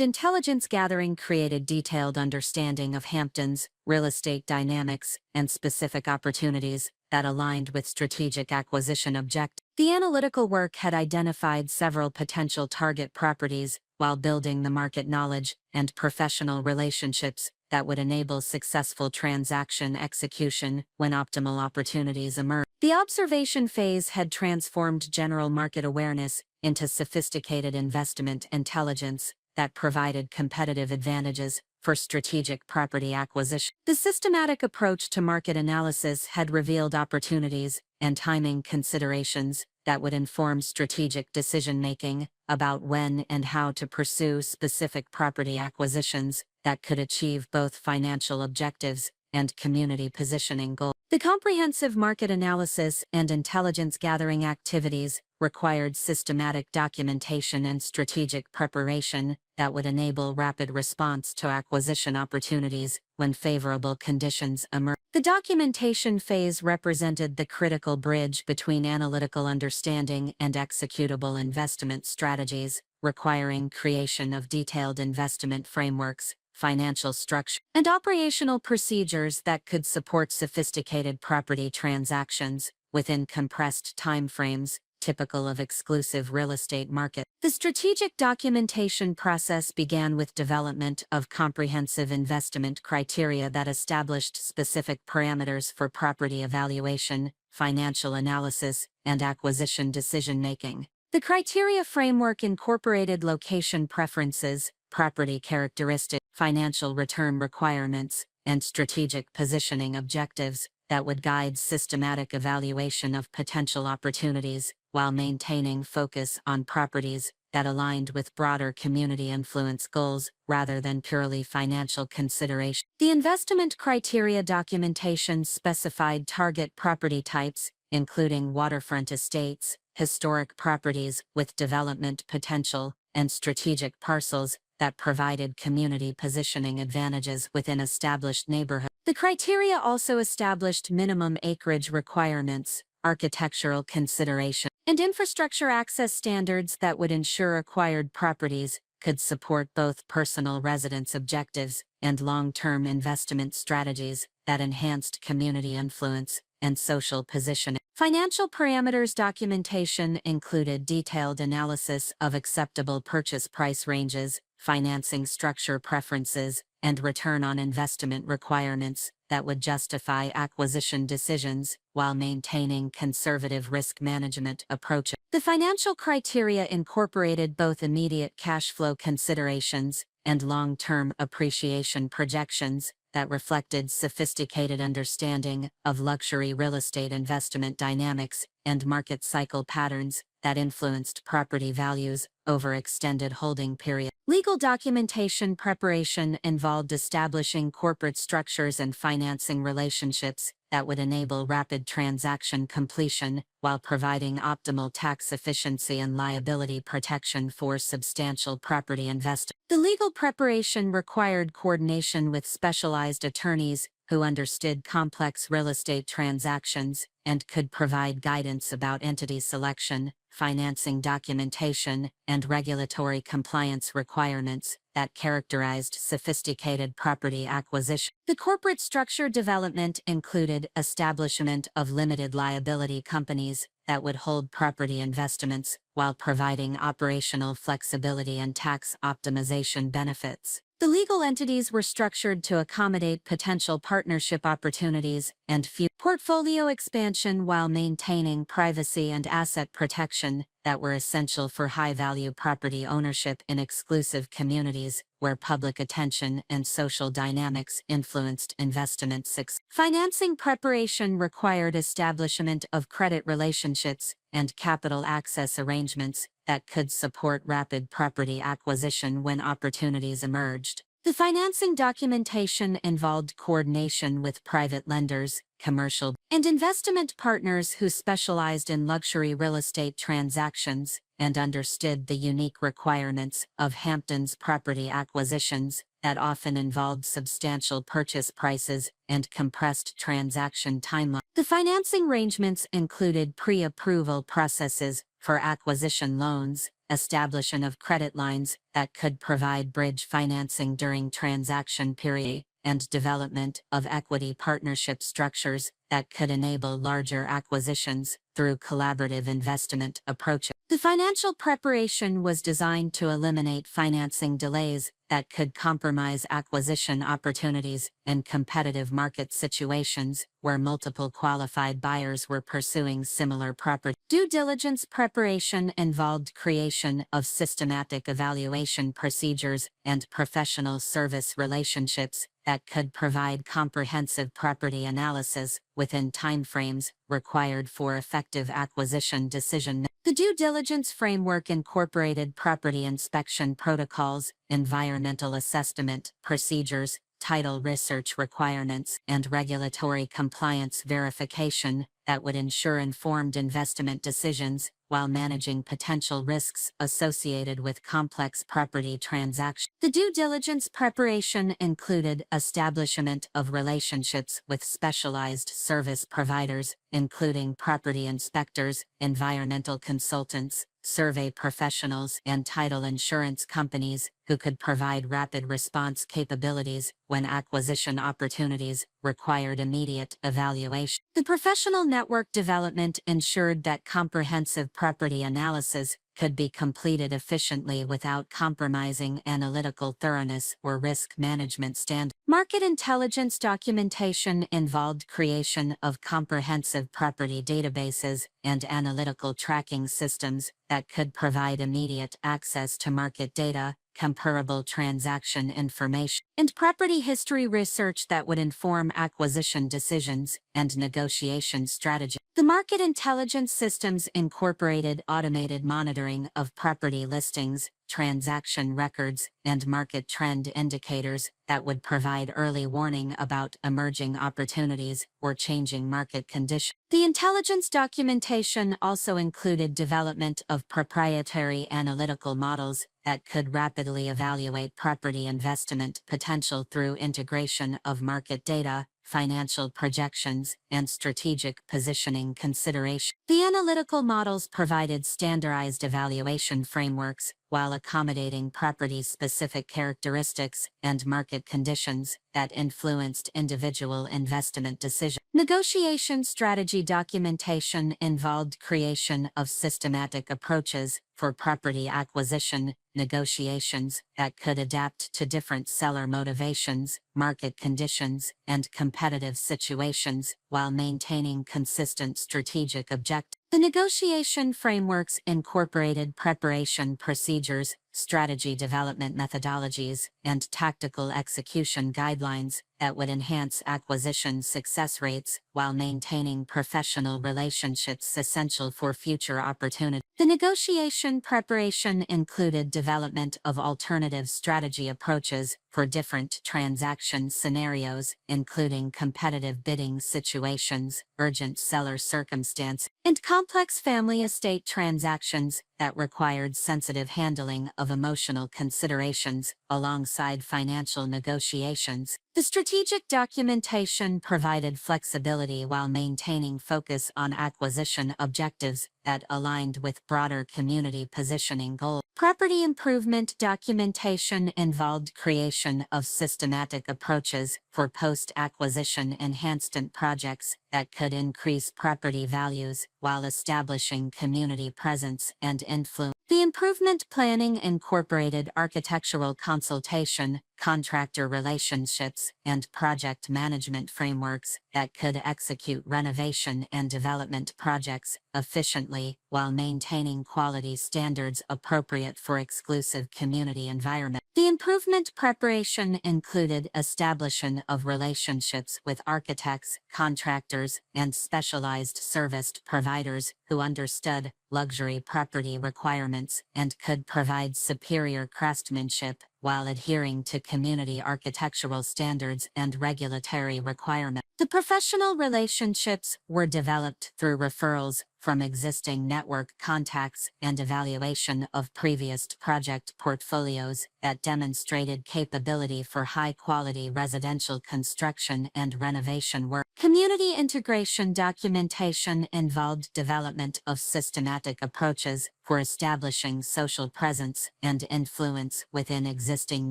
intelligence gathering created detailed understanding of Hampton's real estate dynamics and specific opportunities that aligned with strategic acquisition objectives. The analytical work had identified several potential target properties while building the market knowledge and professional relationships that would enable successful transaction execution when optimal opportunities emerge. The observation phase had transformed general market awareness into sophisticated investment intelligence that provided competitive advantages for strategic property acquisition. The systematic approach to market analysis had revealed opportunities and timing considerations that would inform strategic decision-making about when and how to pursue specific property acquisitions that could achieve both financial objectives and community positioning goals. The comprehensive market analysis and intelligence gathering activities required systematic documentation and strategic preparation that would enable rapid response to acquisition opportunities when favorable conditions emerge. The documentation phase represented the critical bridge between analytical understanding and executable investment strategies, requiring creation of detailed investment frameworks, financial structure, and operational procedures that could support sophisticated property transactions within compressed timeframes, typical of exclusive real estate market. The strategic documentation process began with development of comprehensive investment criteria that established specific parameters for property evaluation, financial analysis, and acquisition decision-making. The criteria framework incorporated location preferences, property characteristics, financial return requirements, and strategic positioning objectives that would guide systematic evaluation of potential opportunities while maintaining focus on properties that aligned with broader community influence goals rather than purely financial consideration. The investment criteria documentation specified target property types, including waterfront estates, historic properties with development potential, and strategic parcels that provided community positioning advantages within established neighborhoods. The criteria also established minimum acreage requirements, architectural consideration, and infrastructure access standards that would ensure acquired properties could support both personal residence objectives and long-term investment strategies that enhanced community influence and social positioning. Financial parameters documentation included detailed analysis of acceptable purchase price ranges, financing structure preferences, and return on investment requirements that would justify acquisition decisions while maintaining conservative risk management approaches. The financial criteria incorporated both immediate cash flow considerations and long-term appreciation projections that reflected sophisticated understanding of luxury real estate investment dynamics and market cycle patterns that influenced property values over extended holding periods. Legal documentation preparation involved establishing corporate structures and financing relationships that would enable rapid transaction completion while providing optimal tax efficiency and liability protection for substantial property investors. The legal preparation required coordination with specialized attorneys who understood complex real estate transactions and could provide guidance about entity selection, financing documentation, and regulatory compliance requirements that characterized sophisticated property acquisition. The corporate structure development included establishment of limited liability companies that would hold property investments while providing operational flexibility and tax optimization benefits. The legal entities were structured to accommodate potential partnership opportunities and portfolio expansion while maintaining privacy and asset protection that were essential for high-value property ownership in exclusive communities where public attention and social dynamics influenced investment success. Financing preparation required establishment of credit relationships and capital access arrangements that could support rapid property acquisition when opportunities emerged. The financing documentation involved coordination with private lenders, commercial, and investment partners who specialized in luxury real estate transactions and understood the unique requirements of Hampton's property acquisitions that often involved substantial purchase prices and compressed transaction timelines. The financing arrangements included pre-approval processes for acquisition loans, establishment of credit lines that could provide bridge financing during transaction period, and development of equity partnership structures that could enable larger acquisitions through collaborative investment approaches. The financial preparation was designed to eliminate financing delays that could compromise acquisition opportunities in competitive market situations where multiple qualified buyers were pursuing similar property. Due diligence preparation involved creation of systematic evaluation procedures and professional service relationships that could provide comprehensive property analysis within timeframes required for effective acquisition decision. The due diligence framework incorporated property inspection protocols, environmental assessment procedures, title research requirements, and regulatory compliance verification that would ensure informed investment decisions while managing potential risks associated with complex property transactions. The due diligence preparation included establishment of relationships with specialized service providers, including property inspectors, environmental consultants, survey professionals, and title insurance companies who could provide rapid response capabilities when acquisition opportunities required immediate evaluation. The professional network development ensured that comprehensive property analysis could be completed efficiently without compromising analytical thoroughness or risk management standards. Market intelligence documentation involved creation of comprehensive property databases and analytical tracking systems that could provide immediate access to market data, comparable transaction information, and property history research that would inform acquisition decisions and negotiation strategy. The market intelligence systems incorporated automated monitoring of property listings, transaction records, and market trend indicators that would provide early warning about emerging opportunities or changing market conditions. The intelligence documentation also included development of proprietary analytical models that could rapidly evaluate property investment potential through integration of market data, financial projections, and strategic positioning consideration. The analytical models provided standardized evaluation frameworks while accommodating property-specific characteristics and market conditions that influenced individual investment decisions. Negotiation strategy documentation involved creation of systematic approaches for property acquisition negotiations that could adapt to different seller motivations, market conditions, and competitive situations while maintaining consistent strategic objectives. The negotiation frameworks incorporated preparation procedures, strategy development methodologies, and tactical execution guidelines that would enhance acquisition success rates while maintaining professional relationships essential for future opportunities. The negotiation preparation included development of alternative strategy approaches for different transaction scenarios, including competitive bidding situations, urgent seller circumstance, and complex family estate transactions that required sensitive handling of emotional considerations alongside financial negotiations. The strategic documentation provided flexibility while maintaining focus on acquisition objectives that aligned with broader community positioning goals. Property improvement documentation involved creation of systematic approaches for post-acquisition enhancement projects that could increase property values while establishing community presence and influence. The improvement planning incorporated architectural consultation, contractor relationships, and project management frameworks that could execute renovation and development projects efficiently while maintaining quality standards appropriate for exclusive community environment. The improvement preparation included establishment of relationships with architects, contractors, and specialized service providers who understood luxury property requirements and could provide superior craftsmanship while adhering to community architectural standards and regulatory requirements. The professional relationships were developed through referrals from existing network contacts and evaluation of previous project portfolios that demonstrated capability for high-quality residential construction and renovation work. Community integration documentation involved development of systematic approaches for establishing social presence and influence within existing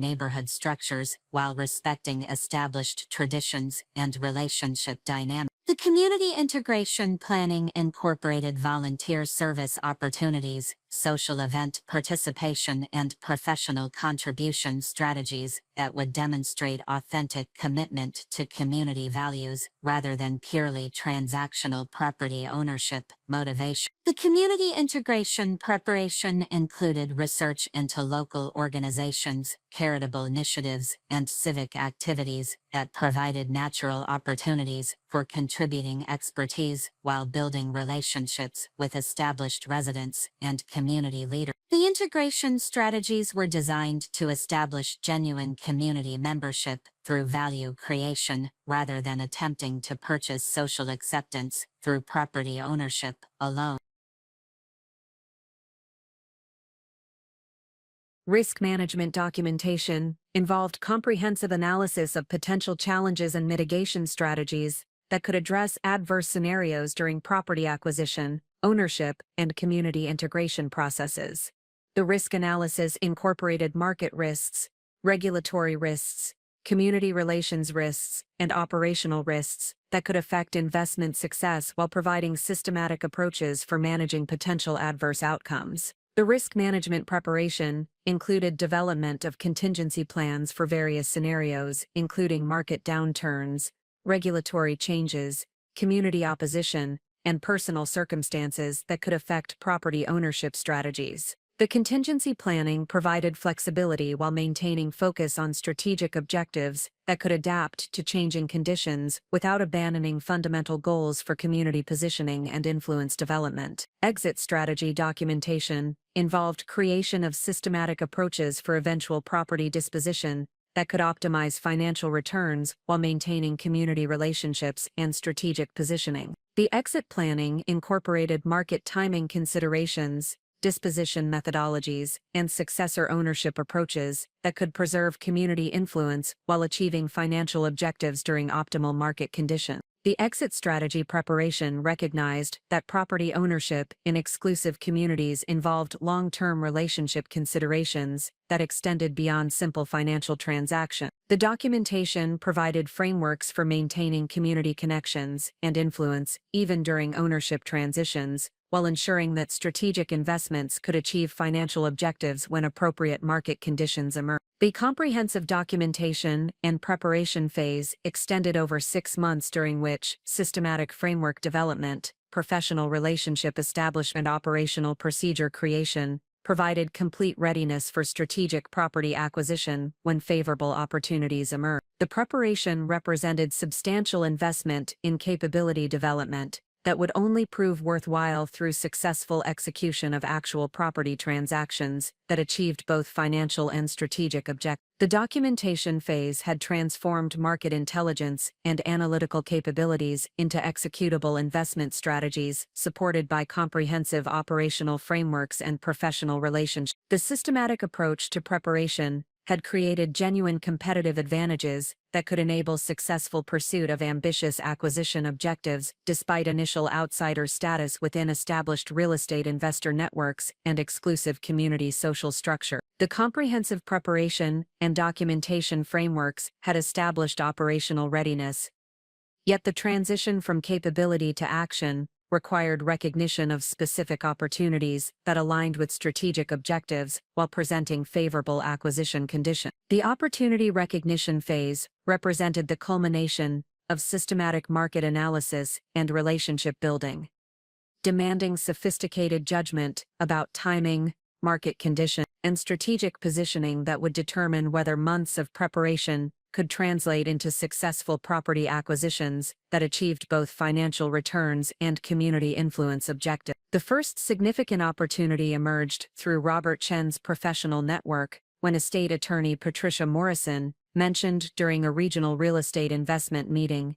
neighborhood structures while respecting established traditions and relationship dynamics. The community integration planning incorporated volunteer service opportunities, social event participation, and professional contribution strategies that would demonstrate authentic commitment to community values rather than purely transactional property ownership motivation. The community integration preparation included research into local organizations, charitable initiatives, and civic activities that provided natural opportunities for contributing expertise while building relationships with established residents and community leaders. The integration strategies were designed to establish genuine community membership through value creation rather than attempting to purchase social acceptance through property ownership alone. Risk management documentation involved comprehensive analysis of potential challenges and mitigation strategies that could address adverse scenarios during property acquisition, ownership, and community integration processes. The risk analysis incorporated market risks, regulatory risks, community relations risks, and operational risks that could affect investment success while providing systematic approaches for managing potential adverse outcomes. The risk management preparation included development of contingency plans for various scenarios, including market downturns, regulatory changes, community opposition, and personal circumstances that could affect property ownership strategies. The contingency planning provided flexibility while maintaining focus on strategic objectives that could adapt to changing conditions without abandoning fundamental goals for community positioning and influence development. Exit strategy documentation involved creation of systematic approaches for eventual property disposition that could optimize financial returns while maintaining community relationships and strategic positioning. The exit planning incorporated market timing considerations, disposition methodologies, and successor ownership approaches that could preserve community influence while achieving financial objectives during optimal market conditions. The exit strategy preparation recognized that property ownership in exclusive communities involved long-term relationship considerations that extended beyond simple financial transactions. The documentation provided frameworks for maintaining community connections and influence even during ownership transitions, while ensuring that strategic investments could achieve financial objectives when appropriate market conditions emerge. The comprehensive documentation and preparation phase extended over 6 months, during which systematic framework development, professional relationship establishment, operational procedure creation provided complete readiness for strategic property acquisition when favorable opportunities emerge. The preparation represented substantial investment in capability development that would only prove worthwhile through successful execution of actual property transactions that achieved both financial and strategic objectives. The documentation phase had transformed market intelligence and analytical capabilities into executable investment strategies supported by comprehensive operational frameworks and professional relationships. The systematic approach to preparation had created genuine competitive advantages that could enable successful pursuit of ambitious acquisition objectives despite initial outsider status within established real estate investor networks and exclusive community social structure. The comprehensive preparation and documentation frameworks had established operational readiness. Yet the transition from capability to action required recognition of specific opportunities that aligned with strategic objectives while presenting favorable acquisition conditions. The opportunity recognition phase represented the culmination of systematic market analysis and relationship building, demanding sophisticated judgment about timing, market conditions, and strategic positioning that would determine whether months of preparation could translate into successful property acquisitions that achieved both financial returns and community influence objectives. The first significant opportunity emerged through Robert Chen's professional network when estate attorney Patricia Morrison mentioned during a regional real estate investment meeting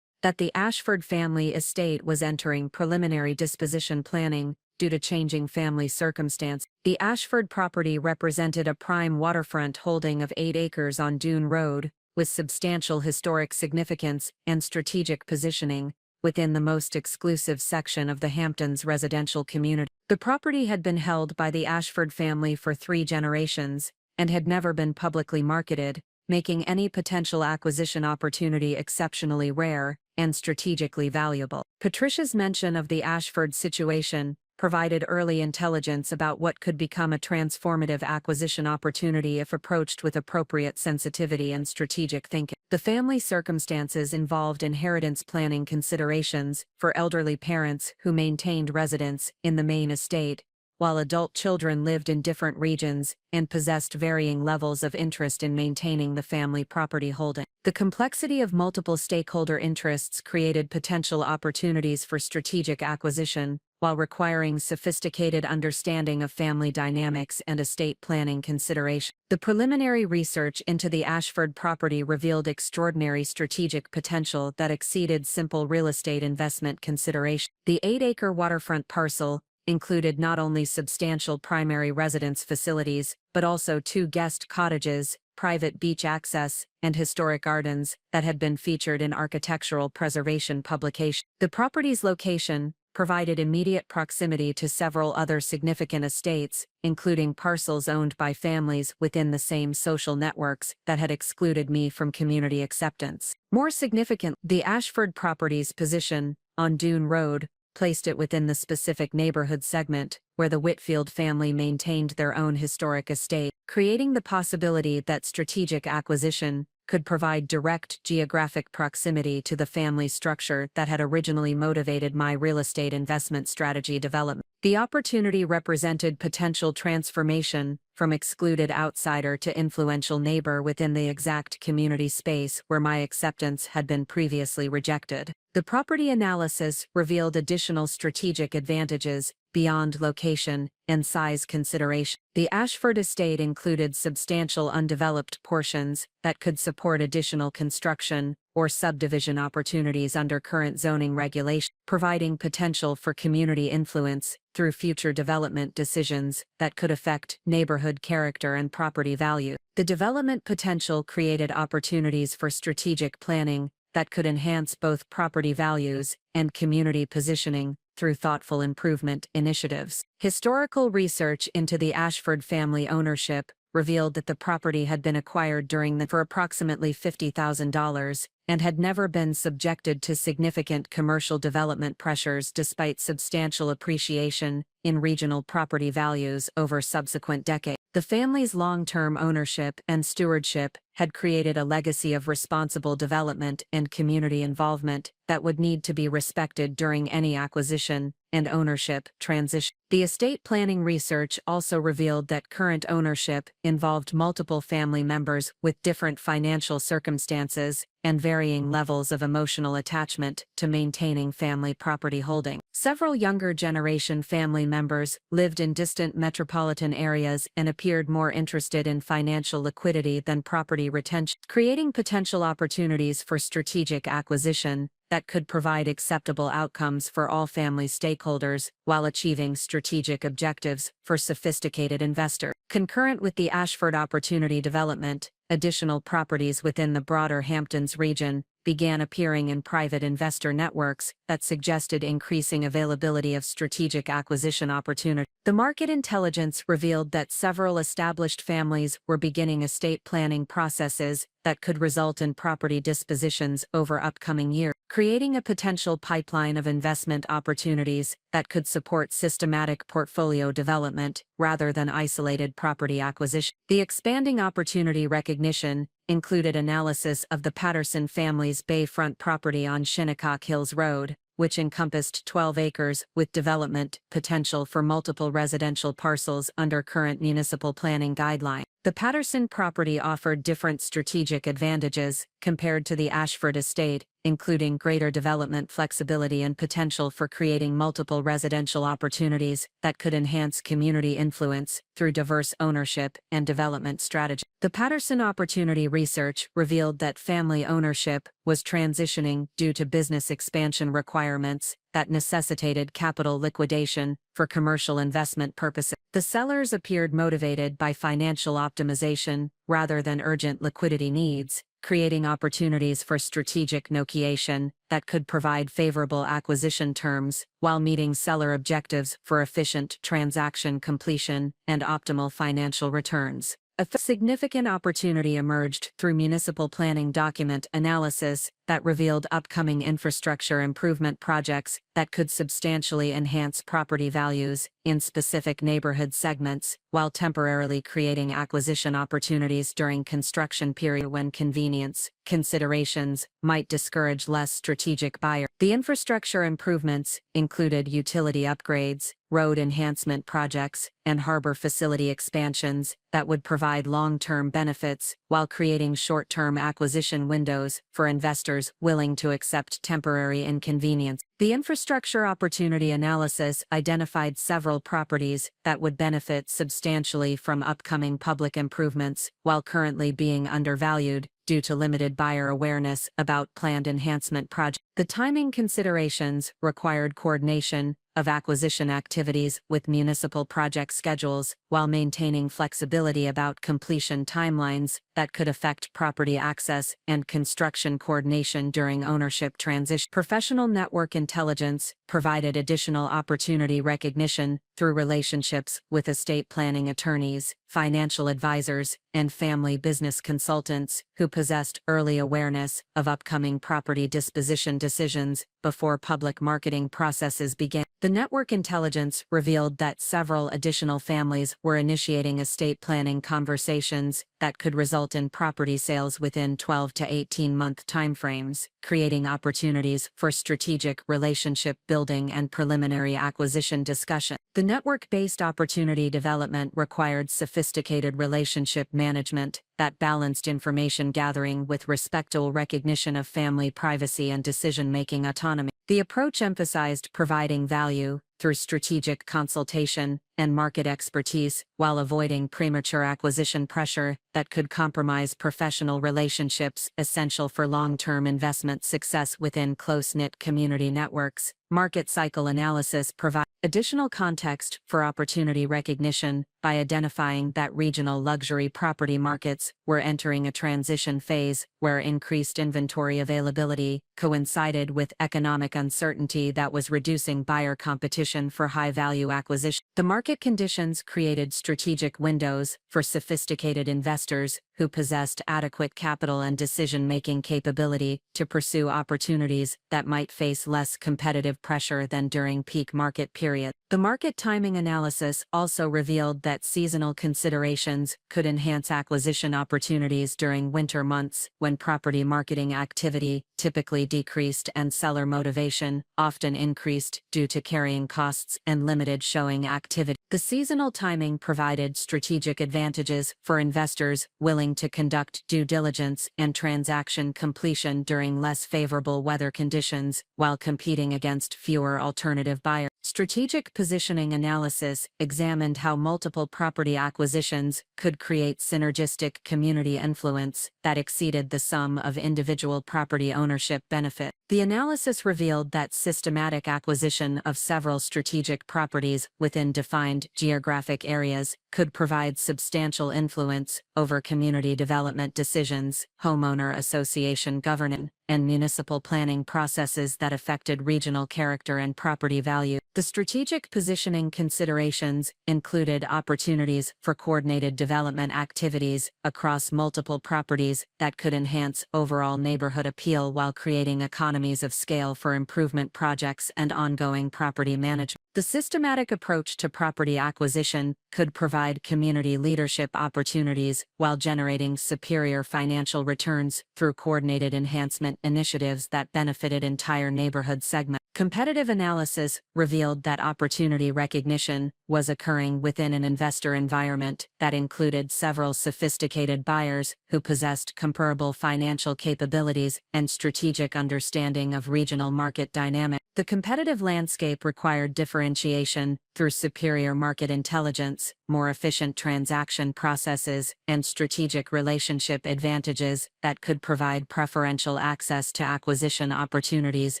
that the Ashford family estate was entering preliminary disposition planning due to changing family circumstance. The Ashford property represented a prime waterfront holding of 8 acres on Dune Road, with substantial historic significance and strategic positioning within the most exclusive section of the Hamptons residential community. The property had been held by the Ashford family for 3 generations and had never been publicly marketed, making any potential acquisition opportunity exceptionally rare and strategically valuable. Patricia's mention of the Ashford situation provided early intelligence about what could become a transformative acquisition opportunity if approached with appropriate sensitivity and strategic thinking. The family circumstances involved inheritance planning considerations for elderly parents who maintained residence in the main estate, while adult children lived in different regions and possessed varying levels of interest in maintaining the family property holding. The complexity of multiple stakeholder interests created potential opportunities for strategic acquisition, while requiring sophisticated understanding of family dynamics and estate planning consideration. The preliminary research into the Ashford property revealed extraordinary strategic potential that exceeded simple real estate investment consideration. The 8-acre waterfront parcel included not only substantial primary residence facilities, but also 2 guest cottages, private beach access, and historic gardens that had been featured in architectural preservation publications. The property's location provided immediate proximity to several other significant estates, including parcels owned by families within the same social networks that had excluded me from community acceptance. More significant, the Ashford property's position on Dune Road placed it within the specific neighborhood segment where the Whitfield family maintained their own historic estate, creating the possibility that strategic acquisition could provide direct geographic proximity to the family structure that had originally motivated my real estate investment strategy development. The opportunity represented potential transformation from excluded outsider to influential neighbor within the exact community space where my acceptance had been previously rejected. The property analysis revealed additional strategic advantages beyond location and size consideration. The Ashford estate included substantial undeveloped portions that could support additional construction or subdivision opportunities under current zoning regulation, providing potential for community influence through future development decisions that could affect neighborhood character and property value. The development potential created opportunities for strategic planning that could enhance both property values and community positioning through thoughtful improvement initiatives. Historical research into the Ashford family ownership revealed that the property had been acquired for approximately $50,000 and had never been subjected to significant commercial development pressures despite substantial appreciation in regional property values over subsequent decades. The family's long-term ownership and stewardship had created a legacy of responsible development and community involvement that would need to be respected during any acquisition and ownership transition. The estate planning research also revealed that current ownership involved multiple family members with different financial circumstances and varying levels of emotional attachment to maintaining family property holding. Several younger generation family members lived in distant metropolitan areas and appeared more interested in financial liquidity than property retention, creating potential opportunities for strategic acquisition that could provide acceptable outcomes for all family stakeholders while achieving strategic objectives for sophisticated investors. Concurrent with the Ashford opportunity development, additional properties within the broader Hamptons region began appearing in private investor networks that suggested increasing availability of strategic acquisition opportunities. The market intelligence revealed that several established families were beginning estate planning processes that could result in property dispositions over upcoming years, creating a potential pipeline of investment opportunities that could support systematic portfolio development rather than isolated property acquisition. The expanding opportunity recognition included analysis of the Patterson family's bayfront property on Shinnecock Hills Road, which encompassed 12 acres with development potential for multiple residential parcels under current municipal planning guidelines. The Patterson property offered different strategic advantages compared to the Ashford estate, including greater development flexibility and potential for creating multiple residential opportunities that could enhance community influence through diverse ownership and development strategy. The Patterson Opportunity Research revealed that family ownership was transitioning due to business expansion requirements that necessitated capital liquidation for commercial investment purposes. The sellers appeared motivated by financial optimization rather than urgent liquidity needs, creating opportunities for strategic negotiation that could provide favorable acquisition terms while meeting seller objectives for efficient transaction completion and optimal financial returns. A significant opportunity emerged through municipal planning document analysis that revealed upcoming infrastructure improvement projects that could substantially enhance property values in specific neighborhood segments, while temporarily creating acquisition opportunities during construction period when convenience considerations might discourage less strategic buyers. The infrastructure improvements included utility upgrades, road enhancement projects, and harbor facility expansions that would provide long-term benefits while creating short-term acquisition windows for investors willing to accept temporary inconvenience. The infrastructure opportunity analysis identified several properties that would benefit substantially from upcoming public improvements while currently being undervalued due to limited buyer awareness about planned enhancement projects. The timing considerations required coordination of acquisition activities with municipal project schedules while maintaining flexibility about completion timelines that could affect property access and construction coordination during ownership transition. Professional network intelligence provided additional opportunity recognition through relationships with estate planning attorneys, financial advisors, and family business consultants who possessed early awareness of upcoming property disposition decisions before public marketing processes began. The network intelligence revealed that several additional families were initiating estate planning conversations that could result in property sales within 12 to 18-month timeframes, creating opportunities for strategic relationship building and preliminary acquisition discussion. The network-based opportunity development required sophisticated relationship management that balanced information gathering with respectful recognition of family privacy and decision-making autonomy. The approach emphasized providing value through strategic consultation and market expertise while avoiding premature acquisition pressure that could compromise professional relationships essential for long-term investment success within close-knit community networks. Market cycle analysis provides additional context for opportunity recognition by identifying that regional luxury property markets were entering a transition phase where increased inventory availability coincided with economic uncertainty that was reducing buyer competition for high-value acquisition. The market conditions created strategic windows for sophisticated investors who possessed adequate capital and decision-making capability to pursue opportunities that might face less competitive pressure than during peak market periods. The market timing analysis also revealed that seasonal considerations could enhance acquisition opportunities during winter months when property marketing activity typically decreased and seller motivation often increased due to carrying costs and limited showing activity. The seasonal timing provided strategic advantages for investors willing to conduct due diligence and transaction completion during less favorable weather conditions while competing against fewer alternative buyers. Strategic positioning analysis examined how multiple property acquisitions could create synergistic community influence that exceeded the sum of individual property ownership benefit. The analysis revealed that systematic acquisition of several strategic properties within defined geographic areas could provide substantial influence over community development decisions, homeowner association governance, and municipal planning processes that affected regional character and property value. The strategic positioning considerations included opportunities for coordinated development activities across multiple properties that could enhance overall neighborhood appeal while creating economies of scale for improvement projects and ongoing property management. The systematic approach to property acquisition could provide community leadership opportunities while generating superior financial returns through coordinated enhancement initiatives that benefited entire neighborhood segments. Competitive analysis revealed that opportunity recognition was occurring within an investor environment that included several sophisticated buyers who possessed comparable financial capabilities and strategic understanding of regional market dynamics. The competitive landscape required differentiation through superior market intelligence, more efficient transaction processes, and strategic relationship advantages that could provide preferential access to acquisition opportunities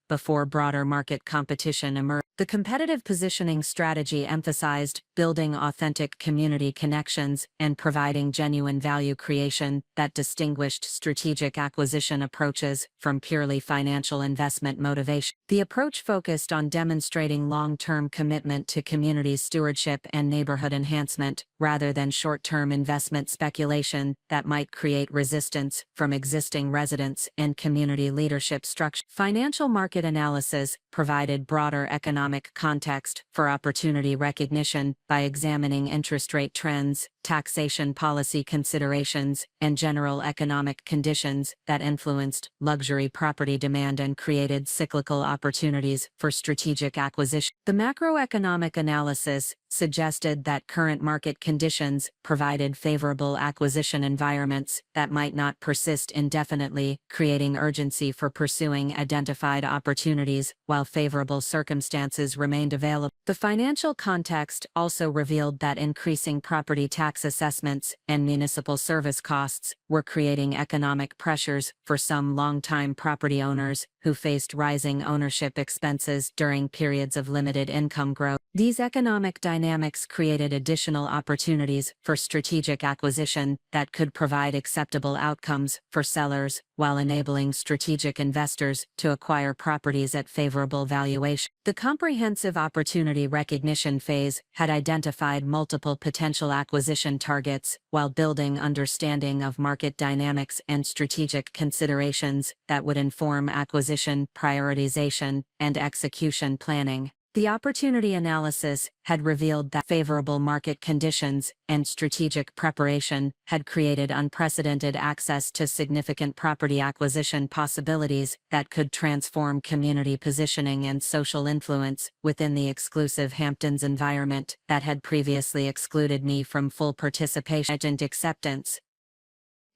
before broader market competition emerged. The competitive positioning strategy emphasized building authentic community connections and providing genuine value creation that distinguished strategic acquisition approaches from purely financial investment motivation. The approach focused on demonstrating long-term commitment to community stewardship and neighborhood enhancement, rather than short-term investment speculation that might create resistance from existing residents and community leadership structure. Financial market analysis provided broader economic context for opportunity recognition by examining interest rate trends, taxation policy considerations, and general economic conditions that influenced luxury property demand and created cyclical opportunities for strategic acquisition. The macroeconomic analysis suggested that current market conditions provided favorable acquisition environments that might not persist indefinitely, creating urgency for pursuing identified opportunities while favorable circumstances remained available. The financial context also revealed that increasing property tax assessments and municipal service costs were creating economic pressures for some long-time property owners who faced rising ownership expenses during periods of limited income growth. These economic dynamics created additional opportunities for strategic acquisition that could provide acceptable outcomes for sellers while enabling strategic investors to acquire properties at favorable valuation. The comprehensive opportunity recognition phase had identified multiple potential acquisition targets while building understanding of market dynamics and strategic considerations that would inform acquisition prioritization and execution planning. The opportunity analysis had revealed that favorable market conditions and strategic preparation had created unprecedented access to significant property acquisition possibilities that could transform community positioning and social influence within the exclusive Hamptons environment that had previously excluded me from full participation and acceptance.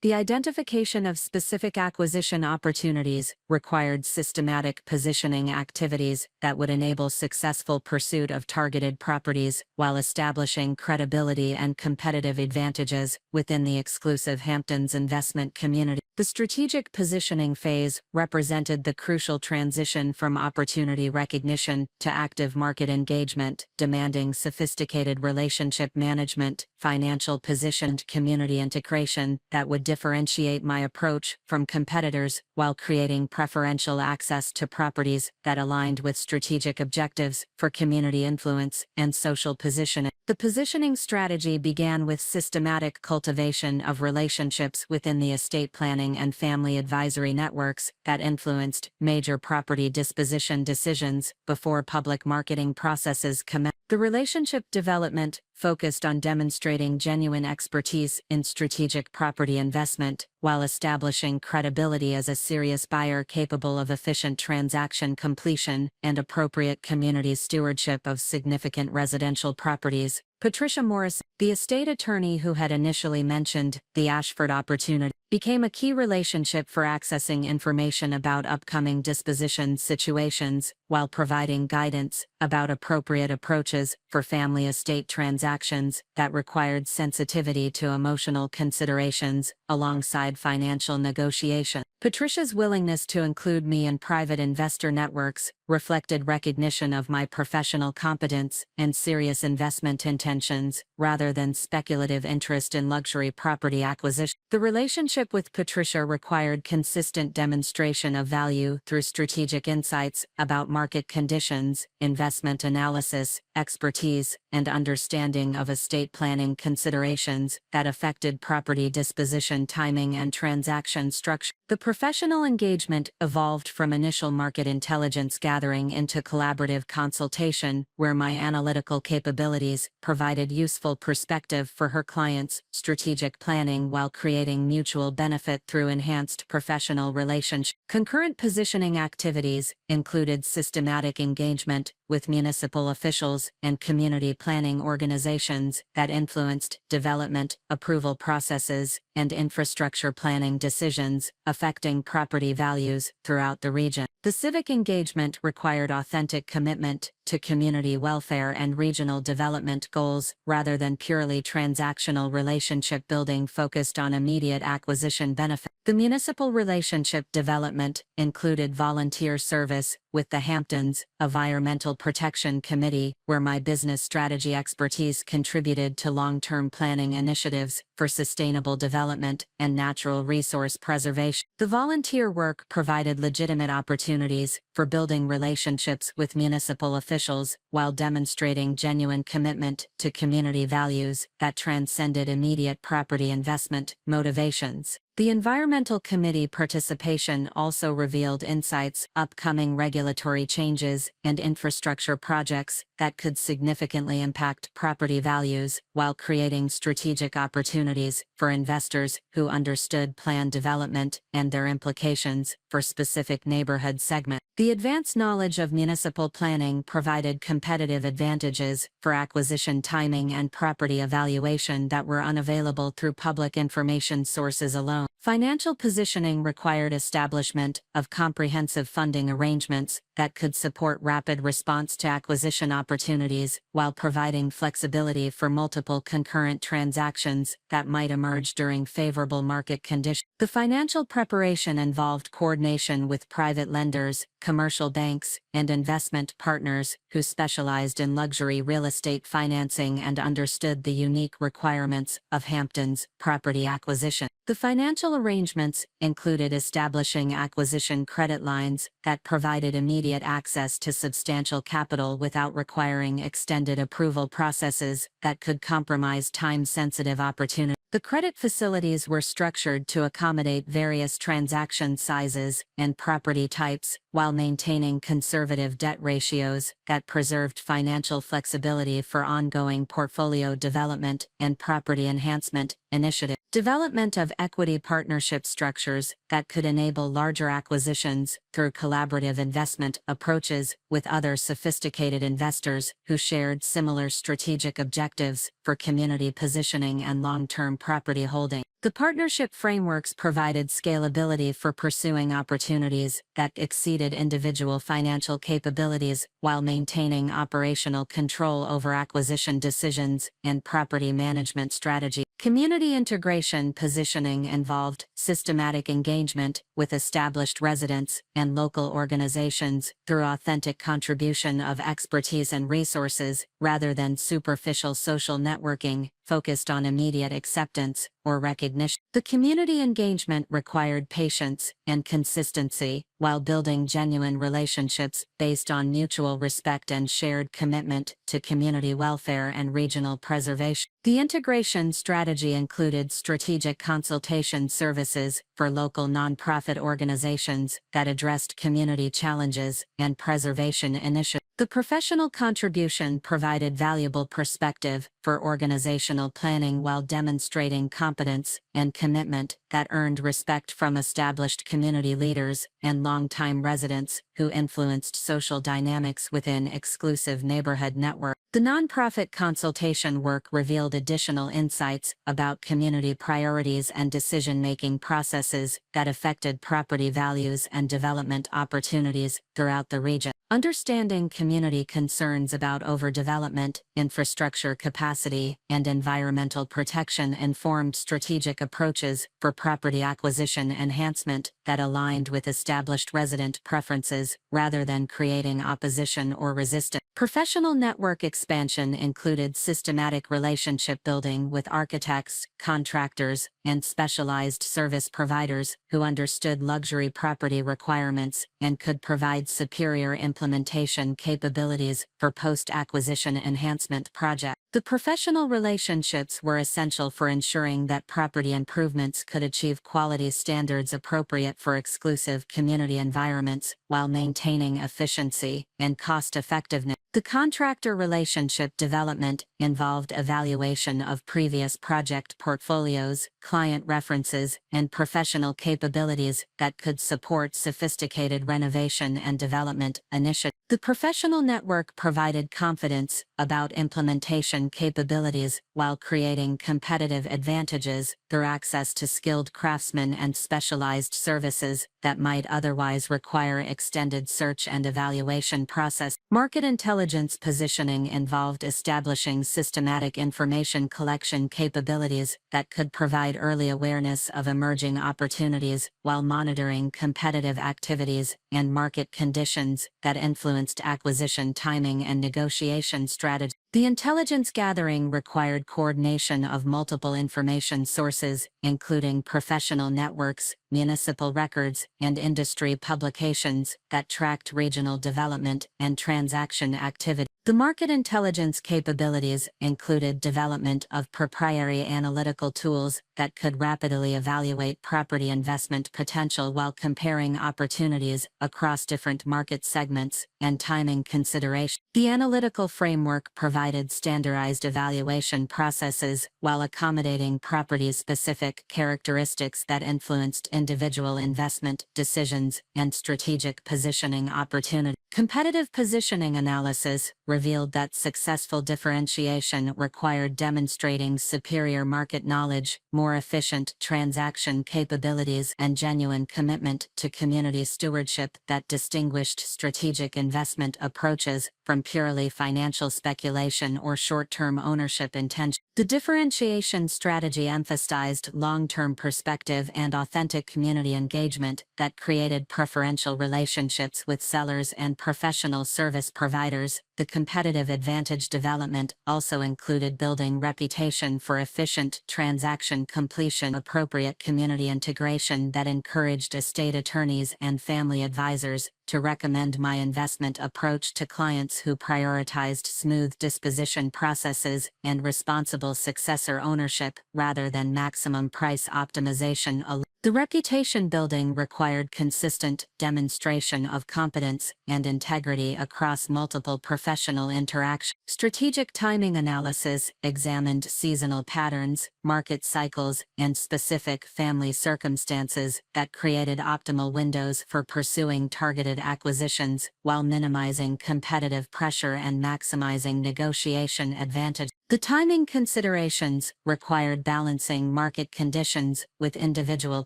The identification of specific acquisition opportunities required systematic positioning activities that would enable successful pursuit of targeted properties while establishing credibility and competitive advantages within the exclusive Hamptons investment community. The strategic positioning phase represented the crucial transition from opportunity recognition to active market engagement, demanding sophisticated relationship management, financial positioned community integration that would differentiate my approach from competitors while creating preferential access to properties that aligned with strategic objectives for community influence and social positioning. The positioning strategy began with systematic cultivation of relationships within the estate planning and family advisory networks that influenced major property disposition decisions before public marketing processes commenced. The relationship development focused on demonstrating genuine expertise in strategic property investment, while establishing credibility as a serious buyer capable of efficient transaction completion and appropriate community stewardship of significant residential properties. Patricia Morris, the estate attorney who had initially mentioned the Ashford opportunity, became a key relationship for accessing information about upcoming disposition situations, while providing guidance about appropriate approaches for family estate transactions that required sensitivity to emotional considerations alongside financial negotiation. Patricia's willingness to include me in private investor networks reflected recognition of my professional competence and serious investment intentions, rather than speculative interest in luxury property acquisition. The relationship with Patricia required consistent demonstration of value through strategic insights about market conditions, investment analysis, expertise, and understanding of estate planning considerations that affected property disposition timing and transaction structure. The professional engagement evolved from initial market intelligence gathering into collaborative consultation, where my analytical capabilities provided useful perspective for her clients' strategic planning while creating mutual benefit through enhanced professional relationships. Concurrent positioning activities included systematic engagement with municipal officials and community planning organizations that influenced development, approval processes, and infrastructure planning decisions affecting property values throughout the region. The civic engagement required authentic commitment to community welfare and regional development goals rather than purely transactional relationship building focused on immediate acquisition benefit. The municipal relationship development included volunteer service with the Hamptons Environmental Protection Committee, where my business strategy expertise contributed to long-term planning initiatives for sustainable development and natural resource preservation. The volunteer work provided legitimate opportunities for building relationships with municipal officials while demonstrating genuine commitment to community values that transcended immediate property investment motivations. The Environmental Committee participation also revealed insights, upcoming regulatory changes, and infrastructure projects that could significantly impact property values while creating strategic opportunities for investors who understood planned development and their implications for specific neighborhood segments. The advanced knowledge of municipal planning provided competitive advantages for acquisition timing and property evaluation that were unavailable through public information sources alone. Financial positioning required establishment of comprehensive funding arrangements that could support rapid response to acquisition opportunities while providing flexibility for multiple concurrent transactions that might emerge during favorable market conditions. The financial preparation involved coordination with private lenders, commercial banks, and investment partners who specialized in luxury real estate financing and understood the unique requirements of Hampton's property acquisition. The financial arrangements included establishing acquisition credit lines that provided immediate access to substantial capital without requiring extended approval processes that could compromise time-sensitive opportunities. The credit facilities were structured to accommodate various transaction sizes and property types while maintaining conservative debt ratios that preserved financial flexibility for ongoing portfolio development and property enhancement initiatives. Development of equity partnership structures that could enable larger acquisitions through collaborative investment approaches with other sophisticated investors who shared similar strategic objectives for community positioning and long-term property holding. The partnership frameworks provided scalability for pursuing opportunities that exceeded individual financial capabilities while maintaining operational control over acquisition decisions and property management strategy. Community integration positioning involved systematic engagement with established residents and local organizations through authentic contribution of expertise and resources rather than superficial social networking focused on immediate acceptance or recognition. The community engagement required patience and consistency while building genuine relationships based on mutual respect and shared commitment to community welfare and regional preservation. The integration strategy included strategic consultation services for local nonprofit organizations that addressed community challenges and preservation initiatives. The professional contribution provided valuable perspective for organizational planning while demonstrating competence and commitment that earned respect from established community leaders and longtime residents who influenced social dynamics within exclusive neighborhood networks. The nonprofit consultation work revealed additional insights about community priorities and decision-making processes that affected property values and development opportunities throughout the region. Understanding community concerns about overdevelopment, infrastructure capacity, and environmental protection informed strategic approaches for property acquisition enhancement that aligned with established resident preferences rather than creating opposition or resistance. Professional network expansion included systematic relationship building with architects, contractors, and specialized service providers who understood luxury property requirements and could provide superior implementation capabilities for post-acquisition enhancement projects. The professional relationships were essential for ensuring that property improvements could achieve quality standards appropriate for exclusive community environments while maintaining efficiency and cost-effectiveness. The contractor relationship development involved evaluation of previous project portfolios, client references, and professional capabilities that could support sophisticated renovation and development initiatives. The professional network provided confidence about implementation capabilities while creating competitive advantages through access to skilled craftsmen and specialized services that might otherwise require extended search and evaluation process. Market intelligence positioning involved establishing systematic information collection capabilities that could provide early awareness of emerging opportunities while monitoring competitive activities and market conditions that influenced acquisition timing and negotiation strategy. The intelligence gathering required coordination of multiple information sources, including professional networks, municipal records, and industry publications that tracked regional development and transaction activity. The market intelligence capabilities included development of proprietary analytical tools that could rapidly evaluate property investment potential while comparing opportunities across different market segments and timing considerations. The analytical framework provided standardized evaluation processes while accommodating property-specific characteristics that influenced individual investment decisions and strategic positioning opportunities. Competitive positioning analysis revealed that successful differentiation required demonstrating superior market knowledge, more efficient transaction capabilities, and genuine commitment to community stewardship that distinguished strategic investment approaches from purely financial speculation or short-term ownership intention. The differentiation strategy emphasized long-term perspective and authentic community engagement that created preferential relationships with sellers and professional service providers. The competitive advantage development also included building reputation for efficient transaction completion, appropriate community integration that encouraged estate attorneys and family advisors to recommend my investment approach to clients who prioritized smooth disposition processes and responsible successor ownership rather than maximum price optimization alone. The reputation building required consistent demonstration of competence and integrity across multiple professional interactions. Strategic timing analysis examined seasonal patterns, market cycles, and specific family circumstances that created optimal windows for pursuing targeted acquisitions while minimizing competitive pressure and maximizing negotiation advantage. The timing considerations required balancing market conditions with individual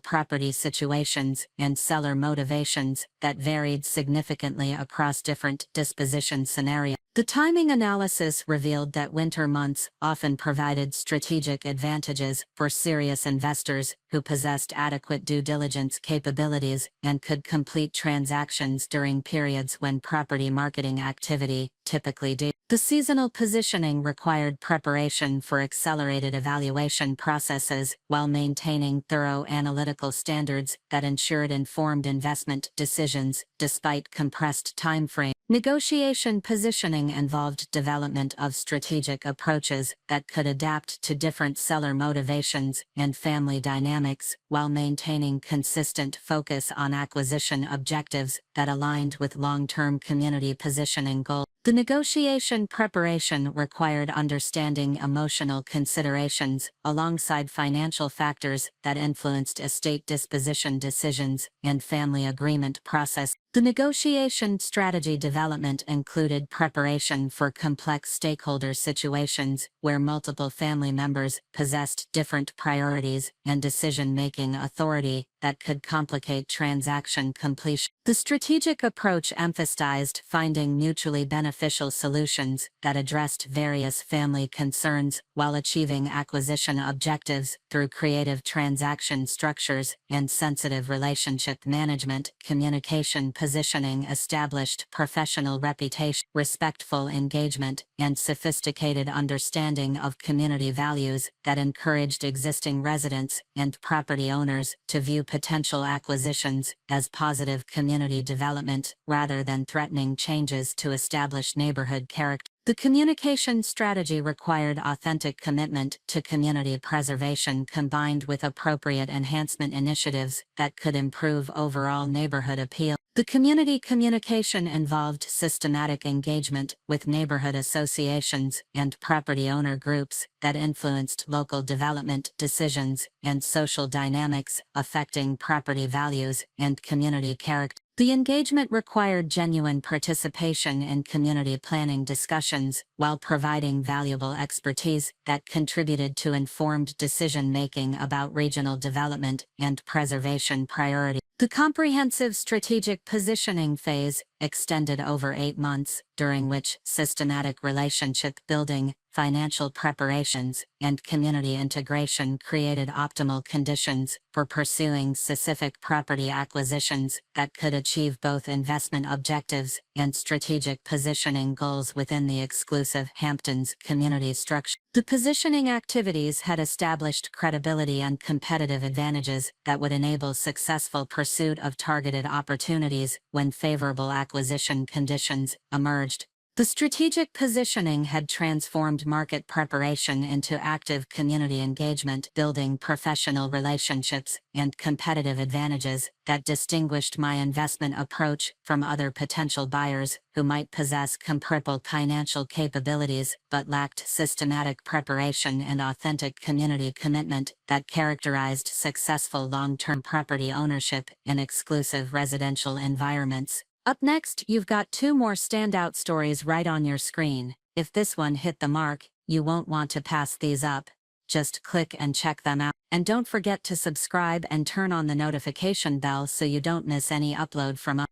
property situations and seller motivations that varied significantly across different disposition scenarios. The timing analysis revealed that winter months often provided strategic advantages for serious investors who possessed adequate due diligence capabilities and could complete transactions during periods when property marketing activity typically decreased. The seasonal positioning required preparation for accelerated evaluation processes while maintaining thorough analytical standards that ensured informed investment decisions despite compressed time frame. Negotiation positioning involved development of strategic approaches that could adapt to different seller motivations and family dynamics while maintaining consistent focus on acquisition objectives that aligned with long-term community positioning goals. The negotiation preparation required understanding emotional considerations alongside financial factors that influenced estate disposition decisions and family agreement process. The negotiation strategy development included preparation for complex stakeholder situations where multiple family members possessed different priorities and decision-making authority that could complicate transaction completion. The strategic approach emphasized finding mutually beneficial solutions that addressed various family concerns while achieving acquisition objectives through creative transaction structures and sensitive relationship management. Communication positioning established professional reputation, respectful engagement, and sophisticated understanding of community values that encouraged existing residents and property owners to view potential acquisitions as positive community development rather than threatening changes to established neighborhood character. The communication strategy required authentic commitment to community preservation combined with appropriate enhancement initiatives that could improve overall neighborhood appeal. The community communication involved systematic engagement with neighborhood associations and property owner groups that influenced local development decisions and social dynamics affecting property values and community character. The engagement required genuine participation in community planning discussions while providing valuable expertise that contributed to informed decision-making about regional development and preservation priorities. The comprehensive strategic positioning phase extended over 8 months, during which systematic relationship building, financial preparations, and community integration created optimal conditions for pursuing specific property acquisitions that could achieve both investment objectives and strategic positioning goals within the exclusive Hamptons community structure. The positioning activities had established credibility and competitive advantages that would enable successful pursuit of targeted opportunities when favorable acquisition conditions emerged. The strategic positioning had transformed market preparation into active community engagement, building professional relationships and competitive advantages that distinguished my investment approach from other potential buyers who might possess comparable financial capabilities but lacked systematic preparation and authentic community commitment that characterized successful long-term property ownership in exclusive residential environments. Up next, you've got 2 more standout stories right on your screen. If this one hit the mark, you won't want to pass these up. Just click and check them out. And don't forget to subscribe and turn on the notification bell so you don't miss any upload from us.